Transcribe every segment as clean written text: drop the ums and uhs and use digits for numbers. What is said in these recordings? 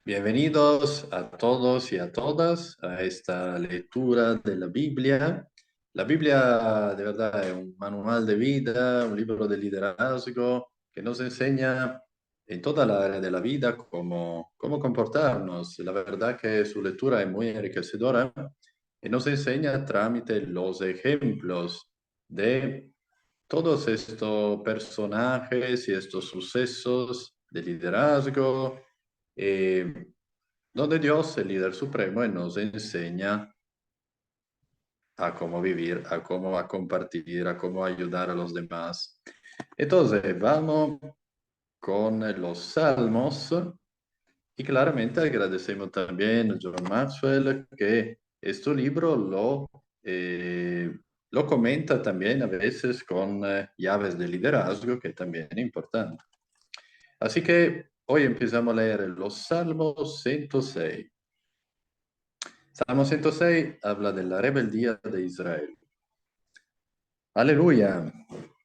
Bienvenidos a todos y a todas a esta lectura de la Biblia. La Biblia de verdad es un manual de vida, un libro de liderazgo que nos enseña en toda la área de la vida cómo comportarnos. La verdad que su lectura es muy enriquecedora y nos enseña trámite los ejemplos de todos estos personajes y estos sucesos de liderazgo, eh, donde Dios, el líder supremo, nos enseña a cómo vivir, a cómo a compartir, a cómo ayudar a los demás. Entonces, vamos con los salmos y claramente agradecemos también a John Maxwell que este libro lo comenta también a veces con llaves de liderazgo, que también es importante. Así que hoy empezamos a leer los Salmos 106. Salmo 106 habla de la rebeldía de Israel. Aleluya,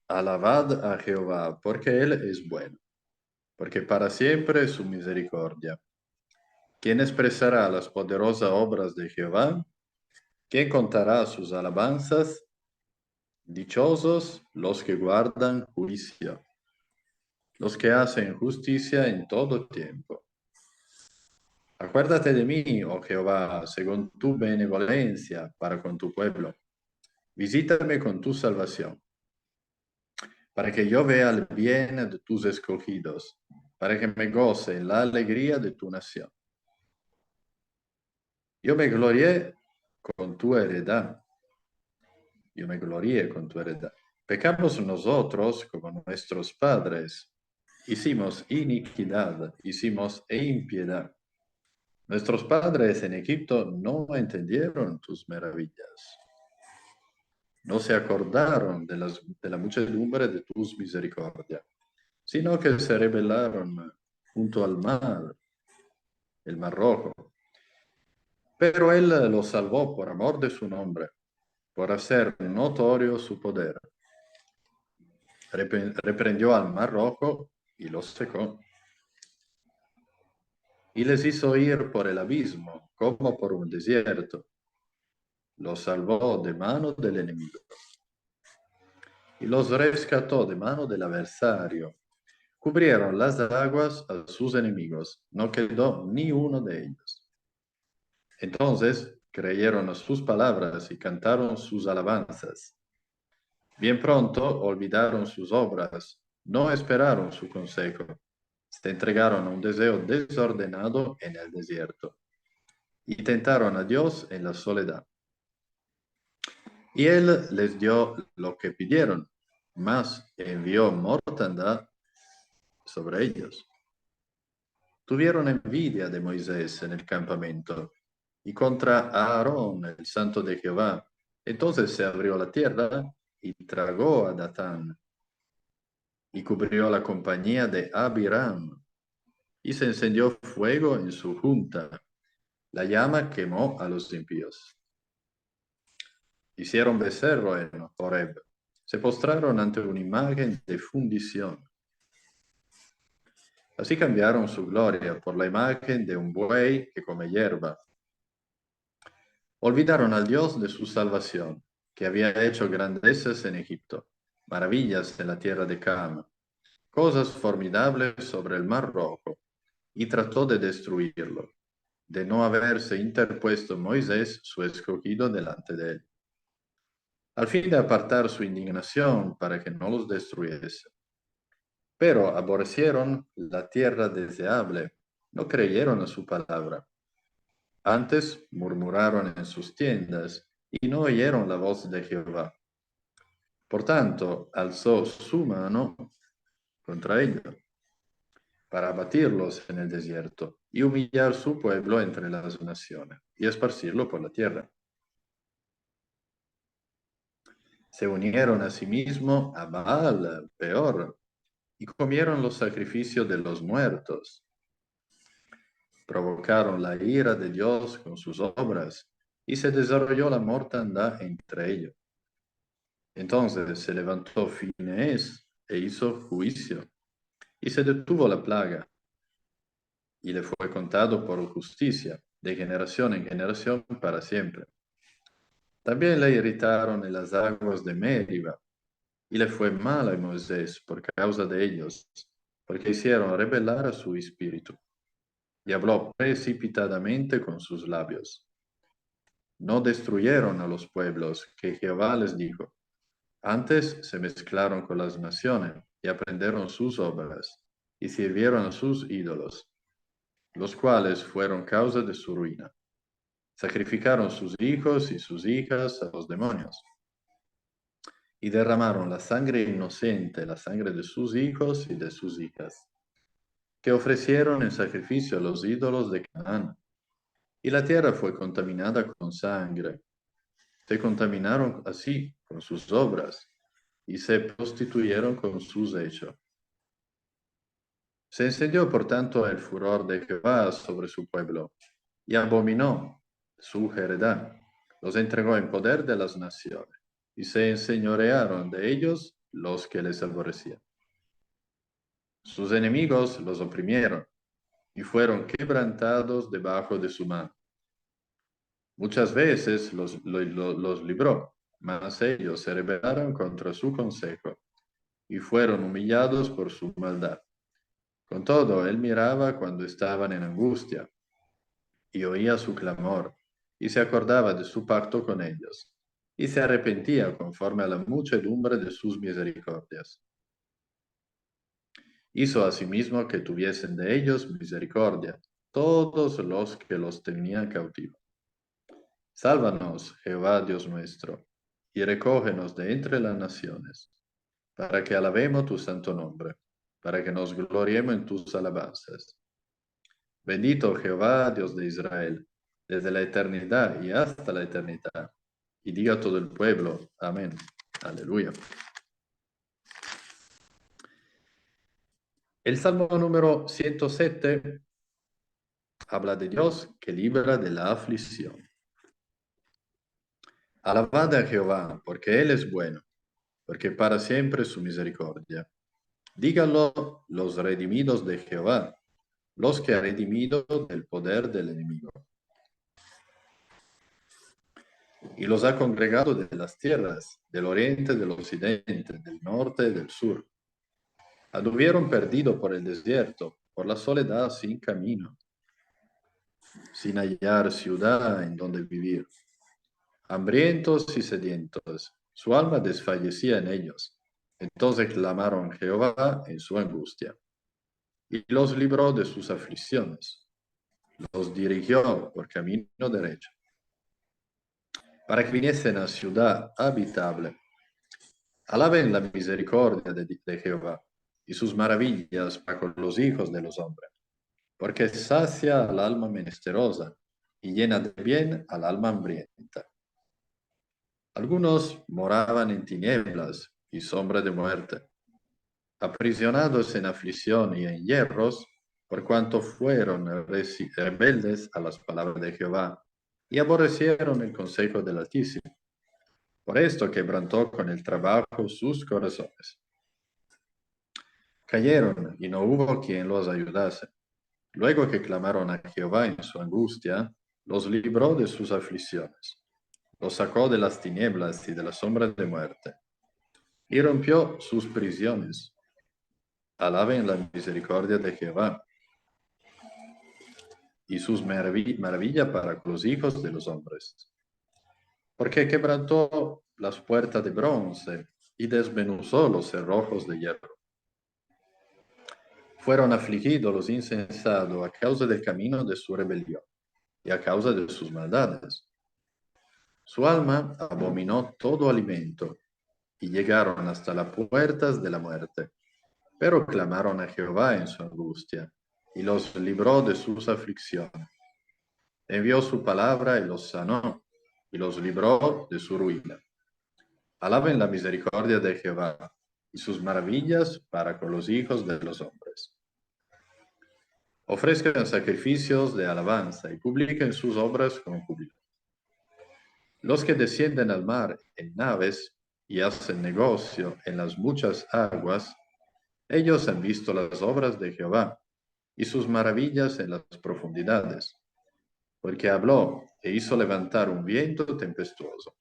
alabad a Jehová, porque Él es bueno, porque para siempre es su misericordia. ¿Quién expresará las poderosas obras de Jehová? ¿Quién contará sus alabanzas? Dichosos los que guardan juicio, los que hacen justicia en todo tiempo. Acuérdate de mí, oh Jehová, según tu benevolencia para con tu pueblo. Visítame con tu salvación, para que yo vea el bien de tus escogidos, para que me goce en la alegría de tu nación. Yo me glorié con tu heredad. Yo me glorié con tu heredad. Pecamos nosotros como nuestros padres. Hicimos iniquidad, hicimos impiedad. Nuestros padres en Egipto no entendieron tus maravillas. No se acordaron de la muchedumbre de tus misericordias, sino que se rebelaron junto al mar, el mar rojo. Pero él los salvó por amor de su nombre, por hacer notorio su poder. Reprendió al mar rojo y los secó. Y les hizo ir por el abismo, como por un desierto. Los salvó de mano del enemigo y los rescató de mano del adversario. Cubrieron las aguas a sus enemigos, no quedó ni uno de ellos. Entonces creyeron a sus palabras y cantaron sus alabanzas. Bien pronto olvidaron sus obras, no esperaron su consejo. Se entregaron a un deseo desordenado en el desierto y tentaron a Dios en la soledad. Y él les dio lo que pidieron, mas envió mortandad sobre ellos. Tuvieron envidia de Moisés en el campamento y contra Aarón, el santo de Jehová. Entonces se abrió la tierra y tragó a Datán y cubrió la compañía de Abiram y se encendió fuego en su junta. La llama quemó a los impíos. Hicieron becerro en Horeb. Se postraron ante una imagen de fundición. Así cambiaron su gloria por la imagen de un buey que come hierba. Olvidaron al Dios de su salvación, que había hecho grandezas en Egipto, maravillas en la tierra de Cam, cosas formidables sobre el mar rojo, y trató de destruirlo, de no haberse interpuesto Moisés, su escogido, delante de él, al fin de apartar su indignación para que no los destruyese. Pero aborrecieron la tierra deseable, no creyeron a su palabra. Antes murmuraron en sus tiendas y no oyeron la voz de Jehová. Por tanto, alzó su mano contra ellos para abatirlos en el desierto y humillar su pueblo entre las naciones y esparcirlo por la tierra. Se unieron a sí mismo a Baal, peor, y comieron los sacrificios de los muertos. Provocaron la ira de Dios con sus obras y se desarrolló la mortandad entre ellos. Entonces se levantó Finehés e hizo juicio y se detuvo la plaga. y le fue contado por justicia, de generación en generación para siempre. También le irritaron en las aguas de Meriba, y le fue mal a Moisés por causa de ellos, porque hicieron rebelar a su espíritu, y habló precipitadamente con sus labios. No destruyeron a los pueblos que Jehová les dijo. Antes se mezclaron con las naciones y aprendieron sus obras, y sirvieron a sus ídolos, los cuales fueron causa de su ruina. Sacrificaron sus hijos y sus hijas a los demonios, y derramaron la sangre inocente, la sangre de sus hijos y de sus hijas, que ofrecieron en sacrificio a los ídolos de Canaán. Y la tierra fue contaminada con sangre. Se contaminaron así con sus obras, y se prostituyeron con sus hechos. Se encendió por tanto el furor de Jehová sobre su pueblo, y abominó su heredad. Los entregó en poder de las naciones, y se enseñorearon de ellos los que les aborrecían. Sus enemigos los oprimieron, y fueron quebrantados debajo de su mano. Muchas veces los libró, mas ellos se rebelaron contra su consejo, y fueron humillados por su maldad. Con todo, él miraba cuando estaban en angustia, y oía su clamor, y se acordaba de su pacto con ellos, y se arrepentía conforme a la muchedumbre de sus misericordias. Hizo asimismo que tuviesen de ellos misericordia todos los que los tenían cautivos. Sálvanos, Jehová Dios nuestro, y recógenos de entre las naciones, para que alabemos tu santo nombre, para que nos gloriemos en tus alabanzas. Bendito Jehová, Dios de Israel, desde la eternidad y hasta la eternidad. Y diga todo el pueblo, amén. Aleluya. El Salmo número 107 habla de Dios que libra de la aflicción. Alabad a Jehová, porque Él es bueno, porque para siempre su misericordia. Díganlo los redimidos de Jehová, los que ha redimido del poder del enemigo. Y los ha congregado de las tierras, del oriente, del occidente, del norte y del sur. Anduvieron perdidos por el desierto, por la soledad sin camino, sin hallar ciudad en donde vivir. Hambrientos y sedientos, su alma desfallecía en ellos. Entonces clamaron a Jehová en su angustia, y los libró de sus aflicciones. Los dirigió por camino derecho, para que viniesen a ciudad habitable. Alaben la misericordia de Jehová y sus maravillas para con los hijos de los hombres, porque sacia al alma menesterosa y llena de bien al alma hambrienta. Algunos moraban en tinieblas y sombra de muerte, aprisionados en aflicción y en hierros, por cuanto fueron rebeldes a las palabras de Jehová y aborrecieron el consejo del Altísimo. Por esto quebrantó con el trabajo sus corazones. Cayeron y no hubo quien los ayudase. Luego que clamaron a Jehová en su angustia, los libró de sus aflicciones. Los sacó de las tinieblas y de la sombra de muerte, y rompió sus prisiones. Alaben la misericordia de Jehová y sus maravillas para con los hijos de los hombres. Porque quebrantó las puertas de bronce y desmenuzó los cerrojos de hierro. Fueron afligidos los insensatos a causa del camino de su rebelión y a causa de sus maldades. Su alma abominó todo alimento y llegaron hasta las puertas de la muerte. Pero clamaron a Jehová en su angustia y los libró de sus aflicciones. Envió su palabra y los sanó y los libró de su ruina. Alaben la misericordia de Jehová y sus maravillas para con los hijos de los hombres. Ofrezcan sacrificios de alabanza y publiquen sus obras con júbilo. Los que descienden al mar en naves y hacen negocio en las muchas aguas, ellos han visto las obras de Jehová y sus maravillas en las profundidades, porque habló e hizo levantar un viento tempestuoso,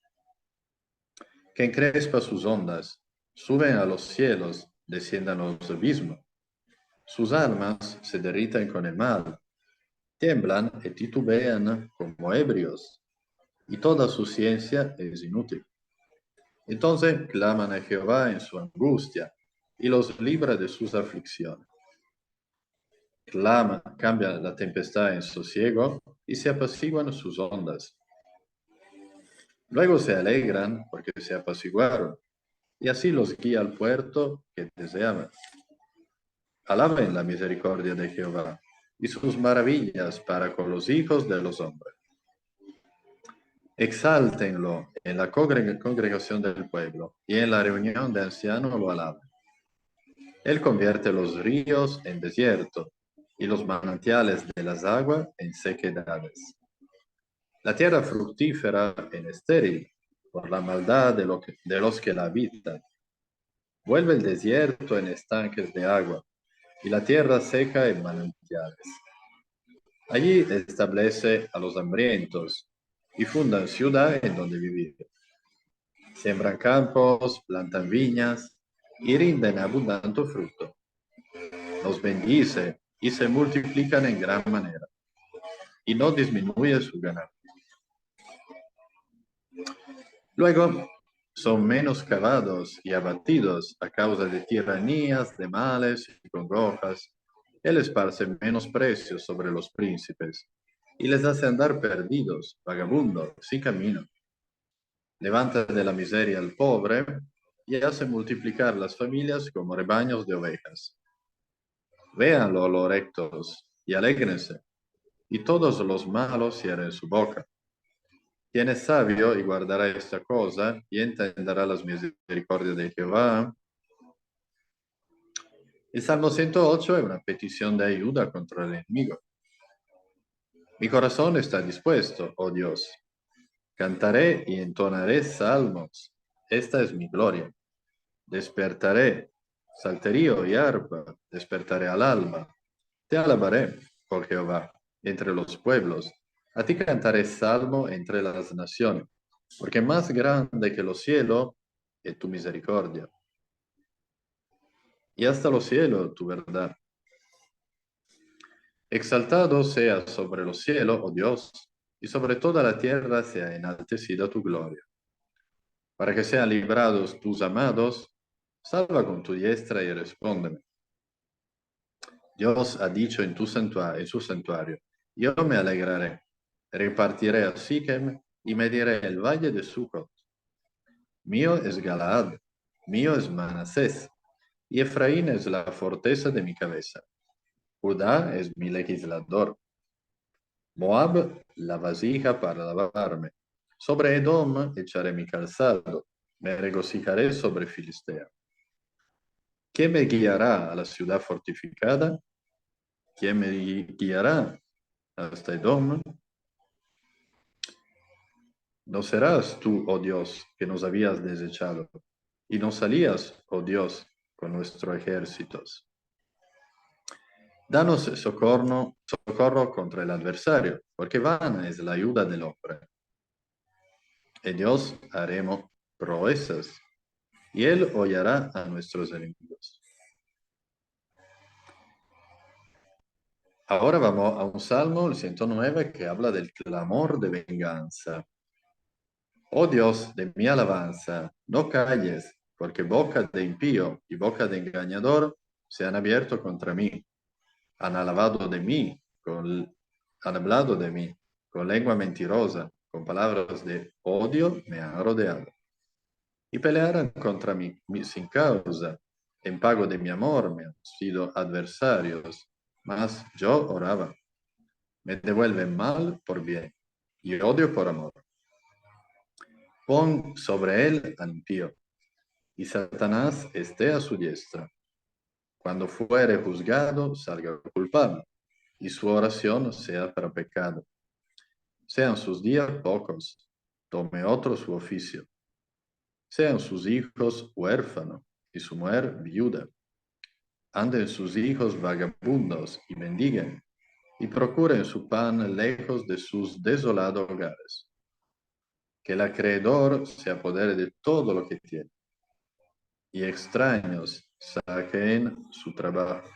que encrespa sus ondas, suben a los cielos, desciendan a los abismos. Sus almas se derritan con el mal, tiemblan y titubean como ebrios, y toda su ciencia es inútil. Entonces claman a Jehová en su angustia, y los libra de sus aflicciones. Clama, cambia la tempestad en sosiego, y se apaciguan sus ondas. Luego se alegran porque se apaciguaron, y así los guía al puerto que deseaban. Alaben la misericordia de Jehová y sus maravillas para con los hijos de los hombres. Exáltenlo en la congregación del pueblo y en la reunión de ancianos lo alaben. Él convierte los ríos en desierto y los manantiales de las aguas en sequedades. La tierra fructífera en estéril por la maldad de los que la habitan. Vuelve el desierto en estanques de agua y la tierra seca en manantiales. Allí establece a los hambrientos y fundan ciudad en donde vivir. Siembran campos, plantan viñas y rinden abundante fruto. Los bendice y se multiplican en gran manera, y no disminuye su ganado. Luego son menoscabados y abatidos a causa de tiranías, de males y congojas. Él esparce menosprecio sobre los príncipes y les hace andar perdidos, vagabundos, sin camino. Levanta de la miseria al pobre y hace multiplicar las familias como rebaños de ovejas. Véanlo los rectos y alégrense, y todos los malos cierren su boca. Quien es sabio y guardará esta cosa y entenderá las misericordias de Jehová. El Salmo 108 es una petición de ayuda contra el enemigo. Mi corazón está dispuesto, oh Dios. Cantaré y entonaré salmos. Esta es mi gloria. Despertaré, salterio y arpa, despertaré al alma. Te alabaré, oh Jehová, entre los pueblos. A ti cantaré salmo entre las naciones, porque más grande que los cielos es tu misericordia. Y hasta los cielos tu verdad. Exaltado sea sobre los cielos, oh Dios, y sobre toda la tierra sea enaltecida tu gloria. Para que sean librados tus amados, salva con tu diestra y respóndeme. Dios ha dicho en su santuario, yo me alegraré, repartiré a Sichem y mediré el valle de Sucot. Mío es Galaad, mío es Manasés, y Efraín es la fortaleza de mi cabeza. Judá es mi legislador. Moab, la vasija para lavarme. Sobre Edom echaré mi calzado, me regocijaré sobre Filistea. ¿Quién me guiará a la ciudad fortificada? ¿Quién me guiará hasta Edom? ¿No serás tú, oh Dios, que nos habías desechado? Y no salías, oh Dios, con nuestros ejércitos. Danos socorro contra el adversario, porque vana es la ayuda del hombre. En Dios haremos proezas, y Él hollará a nuestros enemigos. Ahora vamos a un salmo, el 109, que habla del clamor de venganza. Oh Dios de mi alabanza, no calles, porque boca de impío y boca de engañador se han abierto contra mí. Han alabado de mí, han hablado de mí, con lengua mentirosa, con palabras de odio me han rodeado. Y pelearon contra mí sin causa. En pago de mi amor me han sido adversarios, mas yo oraba. Me devuelven mal por bien y odio por amor. Pon sobre él al impío, y Satanás esté a su diestra. Cuando fuere juzgado, salga culpable, y su oración sea para pecado. Sean sus días pocos, tome otro su oficio. Sean sus hijos huérfanos y su mujer viuda. anden sus hijos vagabundos y mendiguen, y procuren su pan lejos de sus desolados hogares. Que el acreedor se apodere de todo lo que tiene, y extraños saquen su trabajo.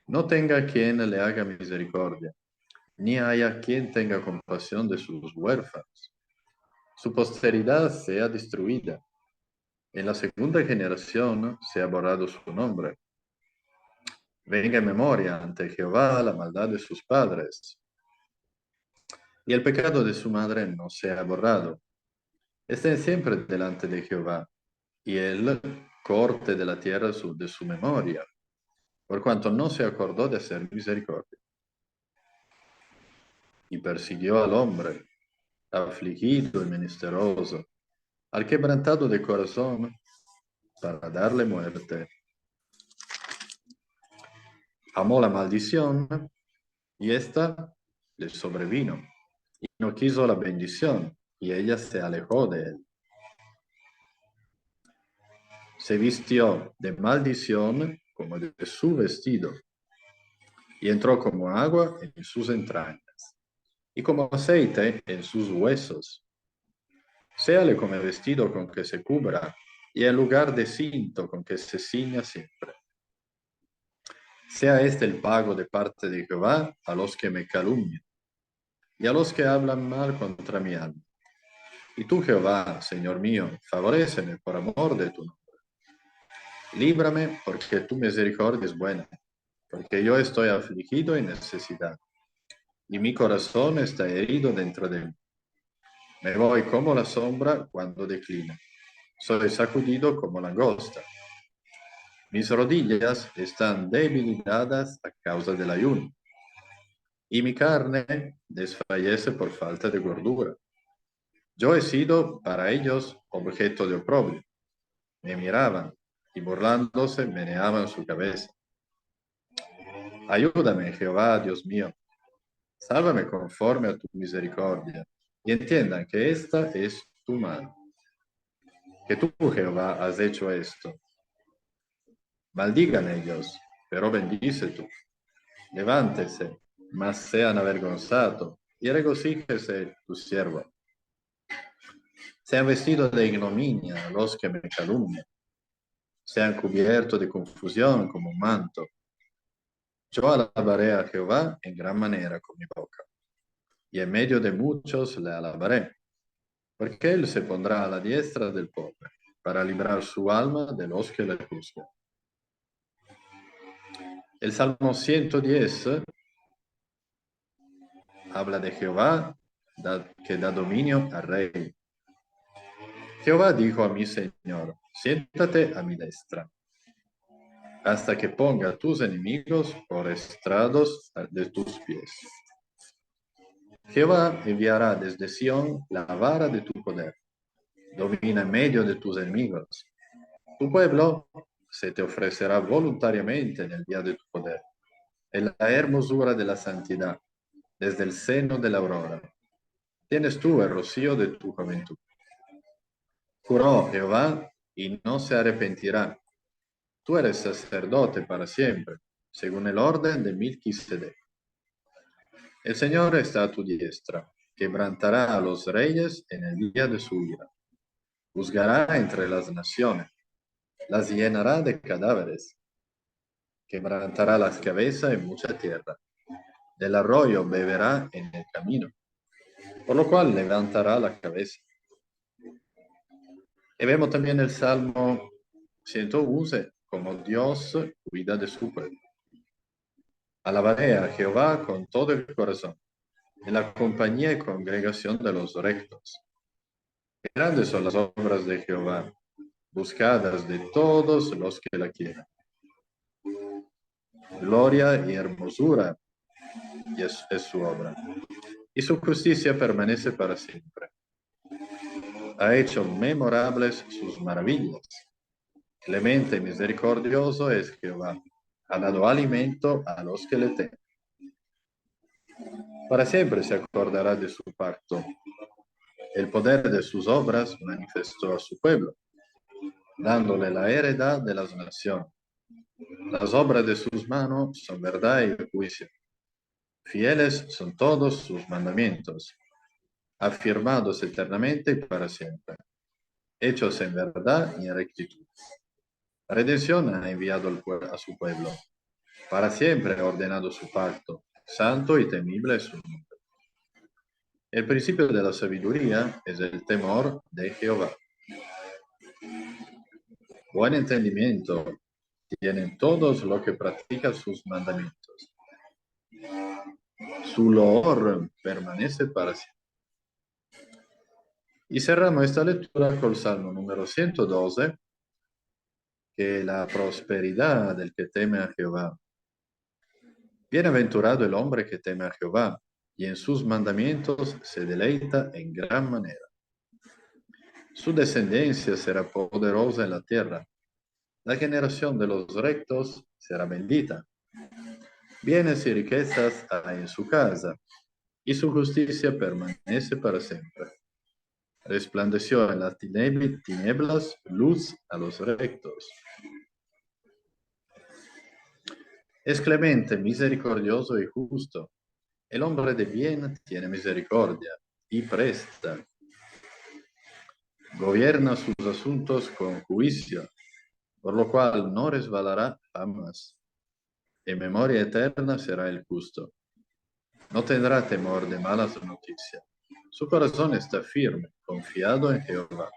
No tenga quien le haga misericordia, ni haya quien tenga compasión de sus huérfanos. Su posteridad sea destruida. En la segunda generación se ha borrado su nombre. Venga en memoria ante Jehová la maldad de sus padres, y el pecado de su madre no sea borrado. Estén siempre delante de Jehová, y él corte de la tierra de su memoria, por cuanto no se acordó de hacer misericordia. Y persiguió al hombre, afligido y menesteroso, al quebrantado de corazón, para darle muerte. Amó la maldición, y ésta le sobrevino, y no quiso la bendición, y ella se alejó de él. Se vistió de maldición como de su vestido, y entró como agua en sus entrañas, y como aceite en sus huesos. Séale como vestido con que se cubra, y en lugar de cinto con que se ciña siempre. Sea este el pago de parte de Jehová a los que me calumnian, y a los que hablan mal contra mi alma. Y tú, Jehová, Señor mío, favoréceme por amor de tu nombre. Líbrame, porque tu misericordia es buena, porque yo estoy afligido y necesidad, y mi corazón está herido dentro de mí. Me voy como la sombra cuando declina. Soy sacudido como langosta. Mis rodillas están debilitadas a causa del ayuno, y mi carne desfallece por falta de gordura. Yo he sido para ellos objeto de oprobio. Me miraban y burlándose meneaban su cabeza. Ayúdame, Jehová, Dios mío. Sálvame conforme a tu misericordia, y entiendan que esta es tu mano. Que tú, Jehová, has hecho esto. Maldigan ellos, pero bendice tú. Levántese, mas sean avergonzados, y regocíjese tu siervo. Sean vestidos de ignominia los que me calumnian, sean cubiertos de confusión como un manto. Yo alabaré a Jehová en gran manera con mi boca, y en medio de muchos le alabaré, porque él se pondrá a la diestra del pobre, para librar su alma de los que le juzgan. El Salmo 110 habla de Jehová que da dominio al rey. Jehová dijo a mi Señor, siéntate a mi destra, hasta que ponga tus enemigos por estrados de tus pies. Jehová enviará desde Sión la vara de tu poder. Domina en medio de tus enemigos. Tu pueblo se te ofrecerá voluntariamente en el día de tu poder, en la hermosura de la santidad, desde el seno de la aurora. Tienes tú el rocío de tu juventud. Juró Jehová y no se arrepentirá. Tú eres sacerdote para siempre, según el orden de Melquisedec. El Señor está a tu diestra, quebrantará a los reyes en el día de su ira. Juzgará entre las naciones, las llenará de cadáveres. Quebrantará las cabezas en mucha tierra. Del arroyo beberá en el camino, por lo cual levantará la cabeza. Y vemos también el Salmo 111, como Dios cuida de su pueblo. Alabaré a Jehová con todo el corazón, en la compañía y congregación de los rectos. Grandes son las obras de Jehová, buscadas de todos los que la quieran. Gloria y hermosura es su obra, y su justicia permanece para siempre. Ha hecho memorables sus maravillas. Clemente y misericordioso es Jehová. Ha dado alimento a los que le temen. Para siempre se acordará de su pacto. El poder de sus obras manifestó a su pueblo, dándole la heredad de las naciones, Las obras de sus manos son verdad y juicio. Fieles son todos sus mandamientos, afirmados eternamente y para siempre, hechos en verdad y en rectitud. La redención ha enviado a su pueblo. Para siempre ha ordenado su pacto. Santo y temible es su nombre. El principio de la sabiduría es el temor de Jehová. Buen entendimiento tienen todos los que practican sus mandamientos. Su loor permanece para siempre. Y cerramos esta lectura con el Salmo número 112, que es la prosperidad del que teme a Jehová. Bienaventurado el hombre que teme a Jehová, y en sus mandamientos se deleita en gran manera. Su descendencia será poderosa en la tierra. La generación de los rectos será bendita. Bienes y riquezas hay en su casa, y su justicia permanece para siempre. Resplandeció en las tinieblas luz a los rectos. Es clemente, misericordioso y justo. El hombre de bien tiene misericordia y presta. Gobierna sus asuntos con juicio, por lo cual no resbalará jamás. En memoria eterna será el justo. No tendrá temor de malas noticias. Su corazón está firme, confiado en Jehová.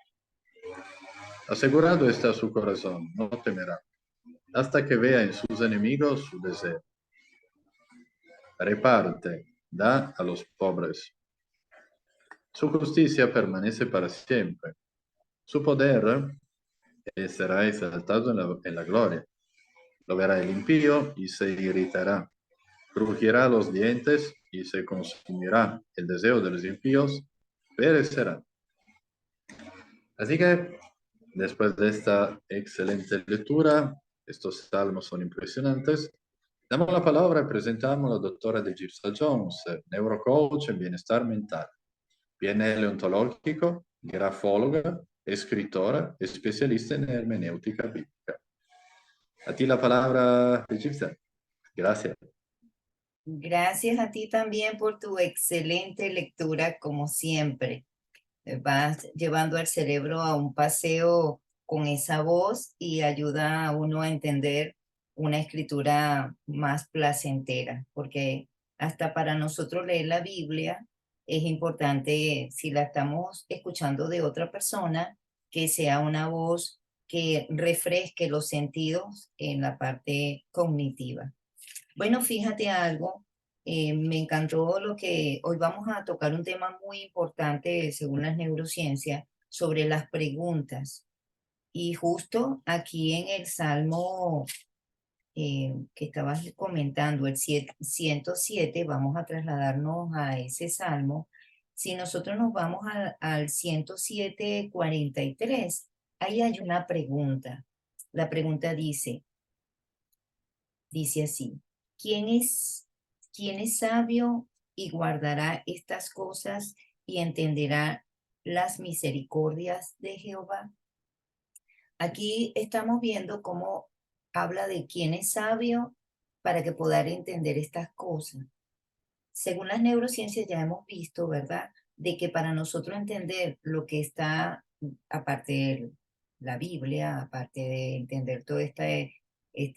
Asegurado está su corazón, no temerá, hasta que vea en sus enemigos su deseo. Reparte, da a los pobres. Su justicia permanece para siempre. Su poder será exaltado en la gloria. Lo verá el impío y se irritará. Crujirá los dientes y se consumirá. El deseo de los impíos perecerá. Así que, después de esta excelente lectura, estos salmos son impresionantes. Damos la palabra y presentamos a la doctora de Gipsa Jones, neurocoach en bienestar mental, PNL ontológico, grafóloga, escritora, especialista en hermenéutica bíblica. A ti la palabra, Gipsa. Gracias. Gracias a ti también por tu excelente lectura, como siempre. Vas llevando al cerebro a un paseo con esa voz y ayuda a uno a entender una escritura más placentera, porque hasta para nosotros leer la Biblia es importante, si la estamos escuchando de otra persona, que sea una voz que refresque los sentidos en la parte cognitiva. Bueno, fíjate algo, me encantó lo que hoy vamos a tocar un tema muy importante según las neurociencias sobre las preguntas. Y justo aquí en el Salmo que estabas comentando, el 107, vamos a trasladarnos a ese Salmo. Si nosotros nos vamos al 107:43, ahí hay una pregunta. La pregunta dice así: ¿Quién es sabio y guardará estas cosas y entenderá las misericordias de Jehová? Aquí estamos viendo cómo habla de quién es sabio para que pueda entender estas cosas. Según las neurociencias ya hemos visto, ¿verdad? De que para nosotros entender lo que está, aparte de la Biblia, aparte de entender todo este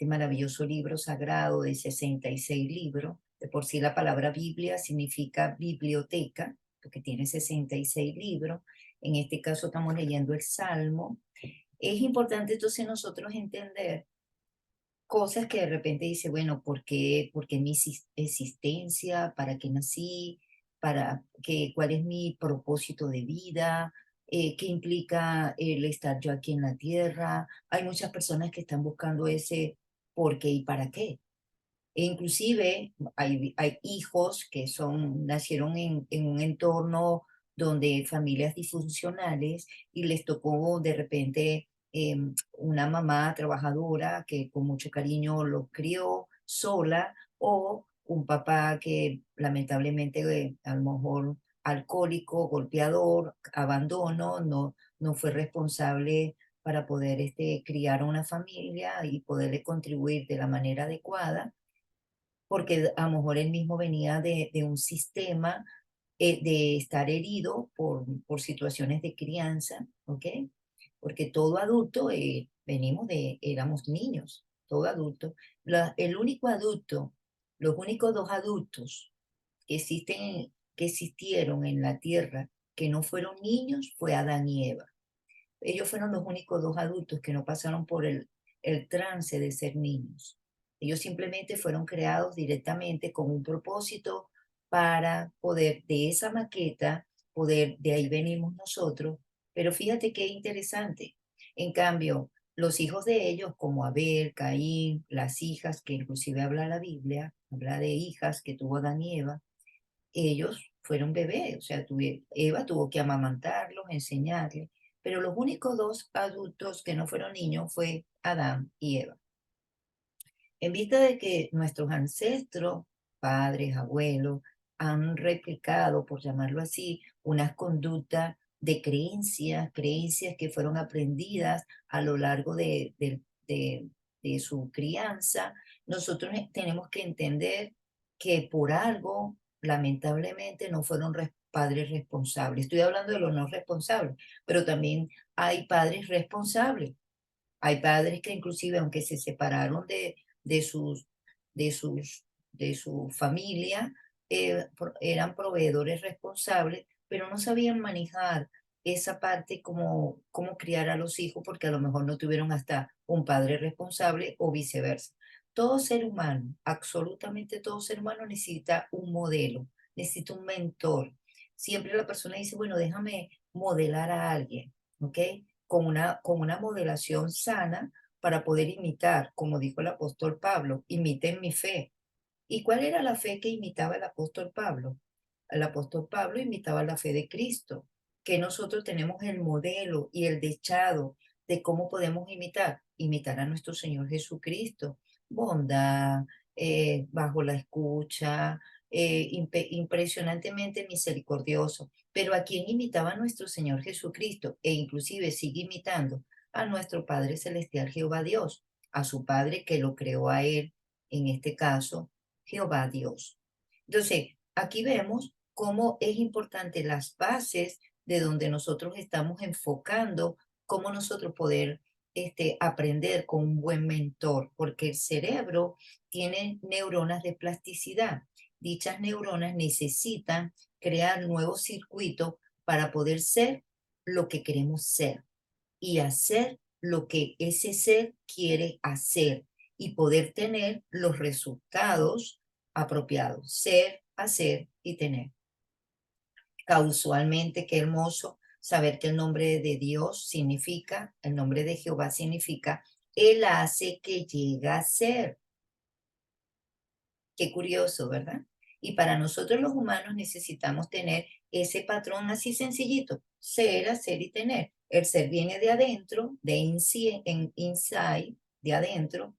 maravilloso libro sagrado de 66 libros, de por sí la palabra Biblia significa biblioteca, porque tiene 66 libros. En este caso estamos leyendo el Salmo. Es importante entonces nosotros entender cosas que de repente dice, bueno, ¿por qué mi existencia? ¿Para qué nací? ¿Cuál es mi propósito de vida? ¿Qué implica el estar yo aquí en la tierra? Hay muchas personas que están buscando ese por qué y para qué. E inclusive hay hijos que nacieron en un entorno donde familias disfuncionales y les tocó de repente una mamá trabajadora que con mucho cariño los crió sola, o un papá que lamentablemente a lo mejor alcohólico, golpeador, abandono, no fue responsable para poder criar una familia y poderle contribuir de la manera adecuada, porque a lo mejor él mismo venía de un sistema de estar herido por situaciones de crianza, ¿ok? Porque todo adulto, éramos niños, todo adulto. El único adulto, los únicos dos adultos que existieron en la tierra que no fueron niños fue Adán y Eva. Ellos fueron los únicos dos adultos que no pasaron por el trance de ser niños. Ellos simplemente fueron creados directamente con un propósito para poder, de esa maqueta, poder, de ahí venimos nosotros. Pero fíjate qué interesante. En cambio, los hijos de ellos, como Abel, Caín, las hijas, que inclusive habla la Biblia, habla de hijas que tuvo Adán y Eva, ellos fueron bebés, o sea, Eva tuvo que amamantarlos, enseñarles, pero los únicos dos adultos que no fueron niños fue Adán y Eva. En vista de que nuestros ancestros, padres, abuelos, han replicado, por llamarlo así, unas conductas de creencias que fueron aprendidas a lo largo de su crianza, nosotros tenemos que entender que por algo, lamentablemente, no fueron padres responsables. Estoy hablando de los no responsables, pero también hay padres responsables. Hay padres que inclusive, aunque se separaron de sus, de sus, de su familia, eran proveedores responsables, pero no sabían manejar esa parte como cómo criar a los hijos, porque a lo mejor no tuvieron hasta un padre responsable o viceversa. Todo ser humano, absolutamente todo ser humano necesita un modelo, necesita un mentor. Siempre la persona dice, bueno, déjame modelar a alguien, ¿ok? Con una modelación sana para poder imitar, como dijo el apóstol Pablo, imiten mi fe. ¿Y cuál era la fe que imitaba el apóstol Pablo? El apóstol Pablo imitaba la fe de Cristo, que nosotros tenemos el modelo y el dechado de cómo podemos imitar a nuestro Señor Jesucristo. Bondad, bajo la escucha, impresionantemente misericordioso. Pero ¿a quién imitaba nuestro Señor Jesucristo? E inclusive sigue imitando a nuestro Padre Celestial Jehová Dios, a su Padre que lo creó a él, en este caso, Jehová Dios. Entonces, aquí vemos cómo es importante las bases de donde nosotros estamos enfocando, cómo nosotros poder aprender con un buen mentor, porque el cerebro tiene neuronas de plasticidad. Dichas neuronas necesitan crear nuevos circuitos para poder ser lo que queremos ser y hacer lo que ese ser quiere hacer y poder tener los resultados apropiados. Ser, hacer y tener. Causualmente, qué hermoso saber que el nombre de Dios significa, el nombre de Jehová significa, Él hace que llegue a ser. Qué curioso, ¿verdad? Y para nosotros los humanos necesitamos tener ese patrón así sencillito, ser, hacer y tener. El ser viene de adentro, de inside, de adentro.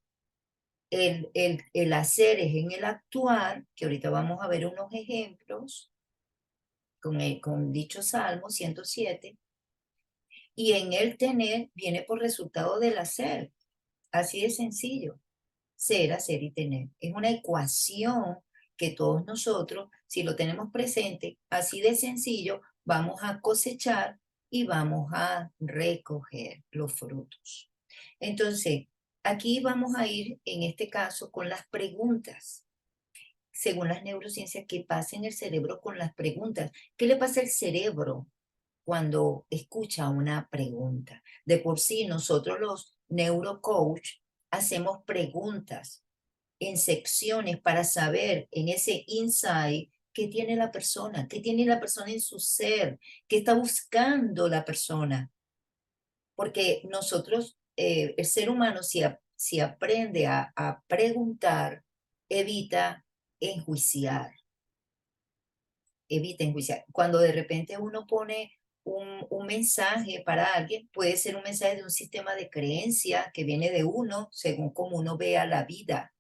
El hacer es en el actuar, que ahorita vamos a ver unos ejemplos con dicho Salmo 107. Y en el tener viene por resultado del hacer. Así de sencillo. Ser, hacer y tener. Es una ecuación que todos nosotros, si lo tenemos presente, así de sencillo, vamos a cosechar y vamos a recoger los frutos. Entonces, aquí vamos a ir, en este caso, con las preguntas. Según las neurociencias, ¿qué pasa en el cerebro con las preguntas? ¿Qué le pasa al cerebro cuando escucha una pregunta? De por sí, nosotros los neurocoach hacemos preguntas en secciones para saber en ese insight qué tiene la persona, qué tiene la persona en su ser, qué está buscando la persona. Porque nosotros, el ser humano, si aprende a preguntar, evita enjuiciar, evita enjuiciar. Cuando de repente uno pone un mensaje para alguien, puede ser un mensaje de un sistema de creencia que viene de uno, según cómo uno vea la vida.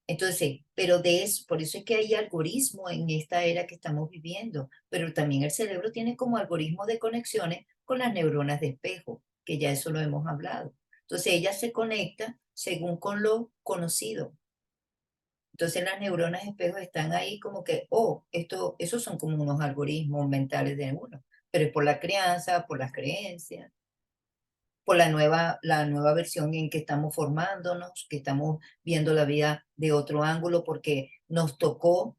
Entonces, pero de eso, por eso es que hay algoritmo en esta era que estamos viviendo, pero también el cerebro tiene como algoritmo de conexiones con las neuronas de espejo. que ya eso lo hemos hablado. Entonces ella se conecta según con lo conocido. Entonces las neuronas espejos están ahí como que, oh, esos son como unos algoritmos mentales de uno, pero es por la crianza, por las creencias, por la nueva versión en que estamos formándonos, que estamos viendo la vida de otro ángulo, porque nos tocó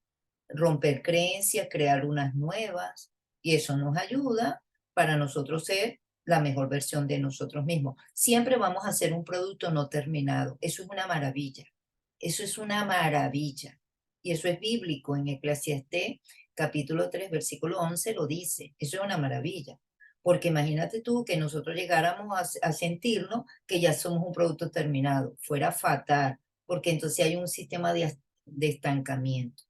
romper creencias, crear unas nuevas, y eso nos ayuda para nosotros ser la mejor versión de nosotros mismos. Siempre vamos a hacer un producto no terminado. Eso es una maravilla. Eso es una maravilla. Y eso es bíblico. En Eclesiastés, capítulo 3 versículo 11 lo dice. Eso es una maravilla. Porque imagínate tú que nosotros llegáramos a sentirnos que ya somos un producto terminado. Fuera fatal, porque entonces hay un sistema de estancamiento.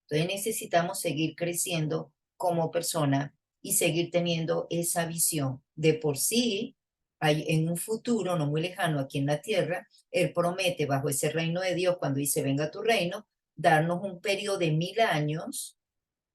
Entonces necesitamos seguir creciendo como persona y seguir teniendo esa visión. De por sí, hay, en un futuro no muy lejano aquí en la tierra, Él promete bajo ese reino de Dios, cuando dice venga tu reino, darnos un periodo de 1000 años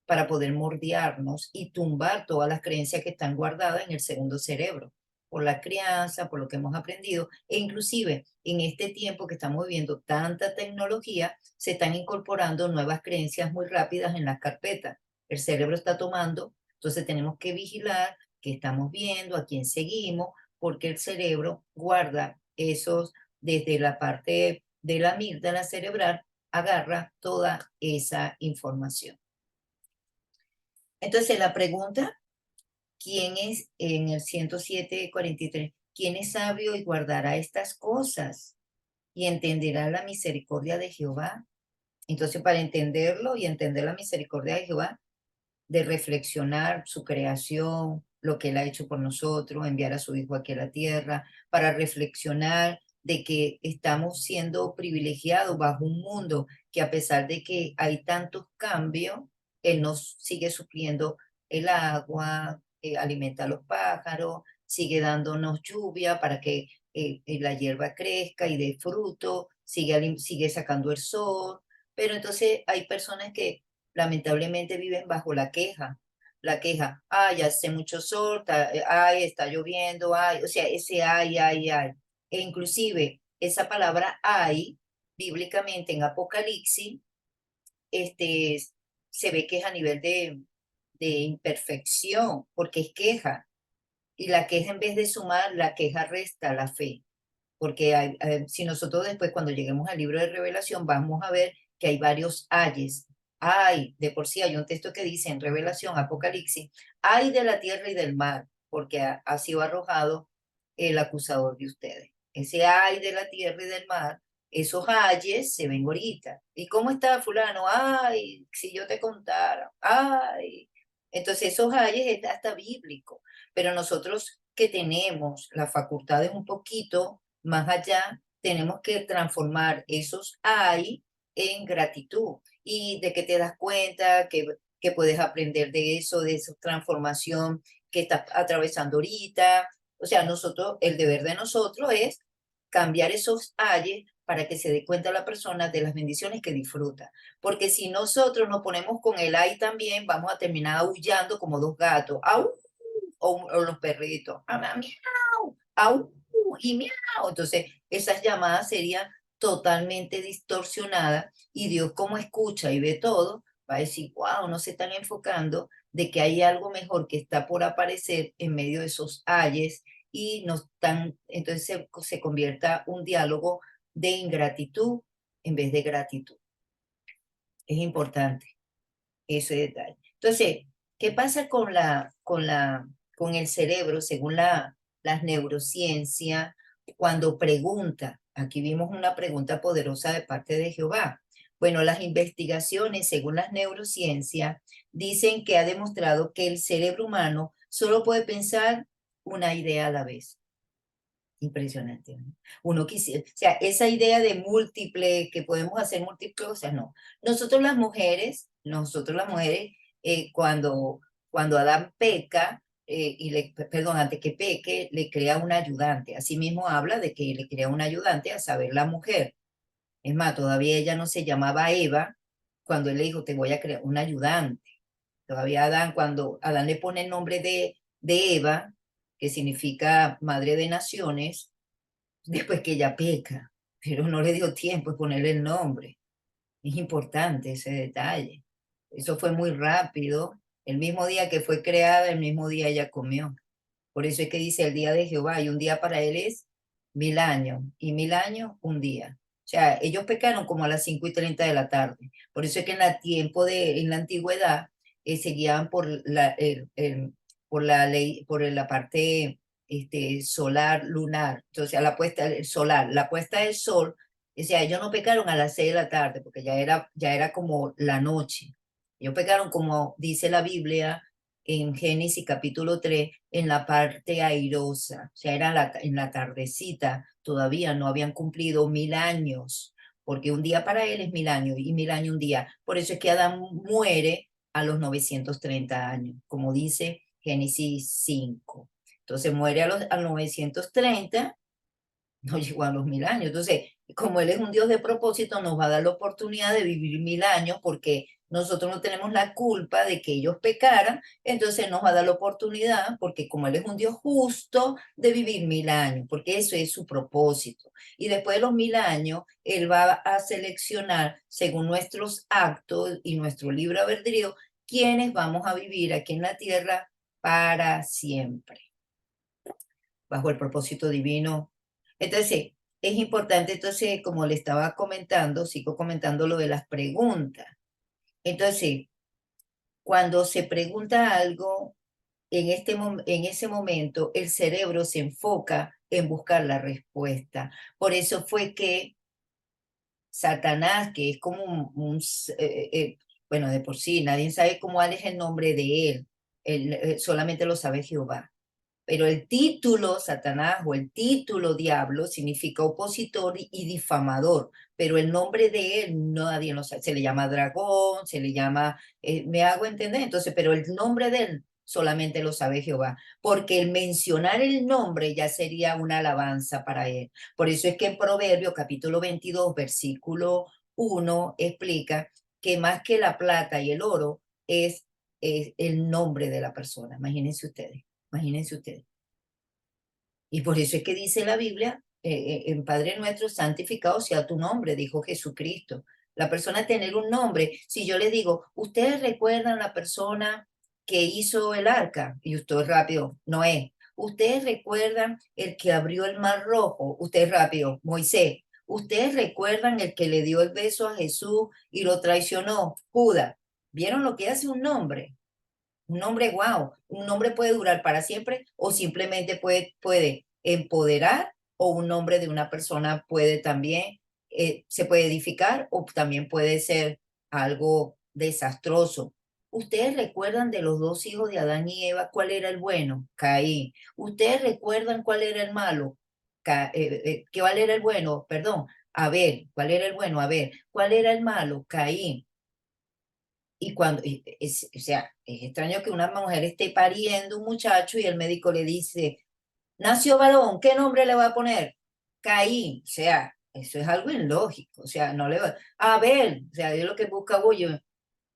para poder moldearnos y tumbar todas las creencias que están guardadas en el segundo cerebro, por la crianza, por lo que hemos aprendido, e inclusive en este tiempo que estamos viviendo tanta tecnología, se están incorporando nuevas creencias muy rápidas en las carpetas. El cerebro está tomando, entonces tenemos que vigilar qué estamos viendo, a quién seguimos, porque el cerebro guarda esos, desde la parte de la amígdala cerebral, agarra toda esa información. Entonces la pregunta, ¿quién es en el 107:43? ¿Quién es sabio y guardará estas cosas y entenderá la misericordia de Jehová? Entonces, para entenderlo y entender la misericordia de Jehová, de reflexionar su creación, lo que Él ha hecho por nosotros, enviar a su Hijo aquí a la tierra, para reflexionar de que estamos siendo privilegiados bajo un mundo que, a pesar de que hay tantos cambios, Él nos sigue supliendo el agua, alimenta a los pájaros, sigue dándonos lluvia para que la hierba crezca y dé fruto, sigue sacando el sol. Pero entonces hay personas que lamentablemente viven bajo la queja, ay, hace mucho sol, ay, está lloviendo, ay, o sea, ese ay. E inclusive esa palabra ay, bíblicamente en Apocalipsis, este, se ve que es a nivel de imperfección, porque es queja, y la queja en vez de sumar, la queja resta la fe, porque si nosotros después cuando lleguemos al libro de Revelación vamos a ver que hay varios ayes. Ay, de por sí hay un texto que dice en Revelación, Apocalipsis, ay de la tierra y del mar, porque ha sido arrojado el acusador de ustedes. Ese ay de la tierra y del mar, esos ayes se ven ahorita. ¿Y cómo está fulano? Ay, si yo te contara, ay. Entonces esos ayes es hasta bíblico, pero nosotros que tenemos las facultades un poquito más allá, tenemos que transformar esos hay en gratitud y de que te das cuenta que puedes aprender de eso, de esa transformación que estás atravesando ahorita. O sea, nosotros, el deber de nosotros es cambiar esos ayes para que se dé cuenta la persona de las bendiciones que disfruta. Porque si nosotros nos ponemos con el ay también, vamos a terminar aullando como dos gatos. ¡Au! O los perritos. ¡Miau! ¡Au! Y miau. Entonces, esas llamadas serían totalmente distorsionadas y Dios, como escucha y ve todo, va a decir, wow, no se están enfocando de que hay algo mejor que está por aparecer en medio de esos ayes y no están, entonces se convierta un diálogo de ingratitud en vez de gratitud. Es importante ese detalle. Entonces, ¿qué pasa con el cerebro según las neurociencias cuando pregunta? Aquí vimos una pregunta poderosa de parte de Jehová. Bueno, las investigaciones según las neurociencias dicen que ha demostrado que el cerebro humano solo puede pensar una idea a la vez. Impresionante, ¿no? Uno quisiera, o sea, esa idea de múltiple, que podemos hacer múltiples cosas, no. Nosotros las mujeres, cuando Adán peca, perdón, antes que peque, le crea un ayudante. Asimismo habla de que le crea un ayudante, a saber, la mujer. Es más, todavía ella no se llamaba Eva cuando él le dijo, te voy a crear un ayudante. Todavía Adán, cuando Adán le pone el nombre de Eva, que significa madre de naciones, después que ella peca, pero no le dio tiempo de ponerle el nombre. Es importante ese detalle. Eso fue muy rápido. El mismo día que fue creada, el mismo día ella comió. Por eso es que dice el día de Jehová, y un día para él es 1000 años, y 1000 años un día. O sea, ellos pecaron como a las 5:30 de la tarde. Por eso es que en la antigüedad, se guiaban por por la ley, por la parte solar, lunar. Entonces, a la puesta del solar, la puesta del sol, o sea, ellos no pecaron a las 6 de la tarde, porque ya era como la noche. Ellos pecaron como dice la Biblia en Génesis capítulo 3 en la parte airosa, o sea, era en la tardecita, todavía no habían cumplido 1000 años, porque un día para él es 1000 años y 1000 años un día. Por eso es que Adán muere a los 930 años, como dice Génesis 5. Entonces muere a los 930, no llegó a los 1000 años. Entonces, como Él es un Dios de propósito, nos va a dar la oportunidad de vivir 1000 años porque nosotros no tenemos la culpa de que ellos pecaran, entonces nos va a dar la oportunidad, porque como Él es un Dios justo, de vivir 1000 años, porque eso es su propósito. Y después de los 1000 años, Él va a seleccionar, según nuestros actos y nuestro libre albedrío, quiénes vamos a vivir aquí en la tierra para siempre, bajo el propósito divino. Entonces, es importante, entonces, como le estaba comentando, sigo comentando lo de las preguntas. Entonces, cuando se pregunta algo, en ese momento, el cerebro se enfoca en buscar la respuesta. Por eso fue que Satanás, que es como bueno, de por sí, nadie sabe cuál es el nombre de él, solamente lo sabe Jehová. Pero el título Satanás o el título diablo significa opositor y difamador, pero el nombre de él nadie lo sabe. Se le llama dragón, se le llama, me hago entender, entonces, pero el nombre de él solamente lo sabe Jehová, porque el mencionar el nombre ya sería una alabanza para él. Por eso es que en Proverbio capítulo 22, versículo 1, explica que más que la plata y el oro es el nombre de la persona. Imagínense ustedes. Imagínense ustedes. Y por eso es que dice la Biblia, en Padre Nuestro, santificado sea tu nombre, dijo Jesucristo. La persona tener un nombre. Si yo le digo, ¿ustedes recuerdan la persona que hizo el arca? Y usted rápido, Noé. ¿Ustedes recuerdan el que abrió el mar rojo? Usted rápido, Moisés. ¿Ustedes recuerdan el que le dio el beso a Jesús y lo traicionó? Judas. ¿Vieron lo que hace un nombre? Un nombre, wow, un nombre puede durar para siempre o simplemente puede empoderar, o un nombre de una persona puede también, se puede edificar o también puede ser algo desastroso. ¿Ustedes recuerdan de los dos hijos de Adán y Eva cuál era el bueno? Caín. ¿Ustedes recuerdan cuál era el malo? ¿Cuál era el bueno? Perdón, Abel. ¿Cuál era el bueno? Abel. ¿Cuál era el malo? Caín. Y o sea, es extraño que una mujer esté pariendo un muchacho y el médico le dice, nació varón, ¿qué nombre le va a poner? Caín, o sea, eso es algo ilógico, o sea, no le va, Abel, o sea, es lo que busca Goyo.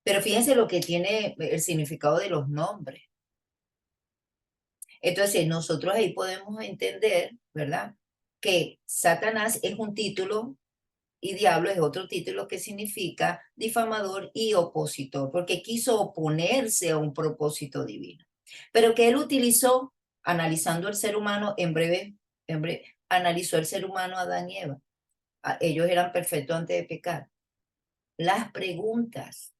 Pero fíjense lo que tiene el significado de los nombres. Entonces, nosotros ahí podemos entender, ¿verdad? Que Satanás es un título y diablo es otro título que significa difamador y opositor, porque quiso oponerse a un propósito divino. Pero que él utilizó, analizando el ser humano, analizó el ser humano Adán y Eva. Ellos eran perfectos antes de pecar. Las preguntas.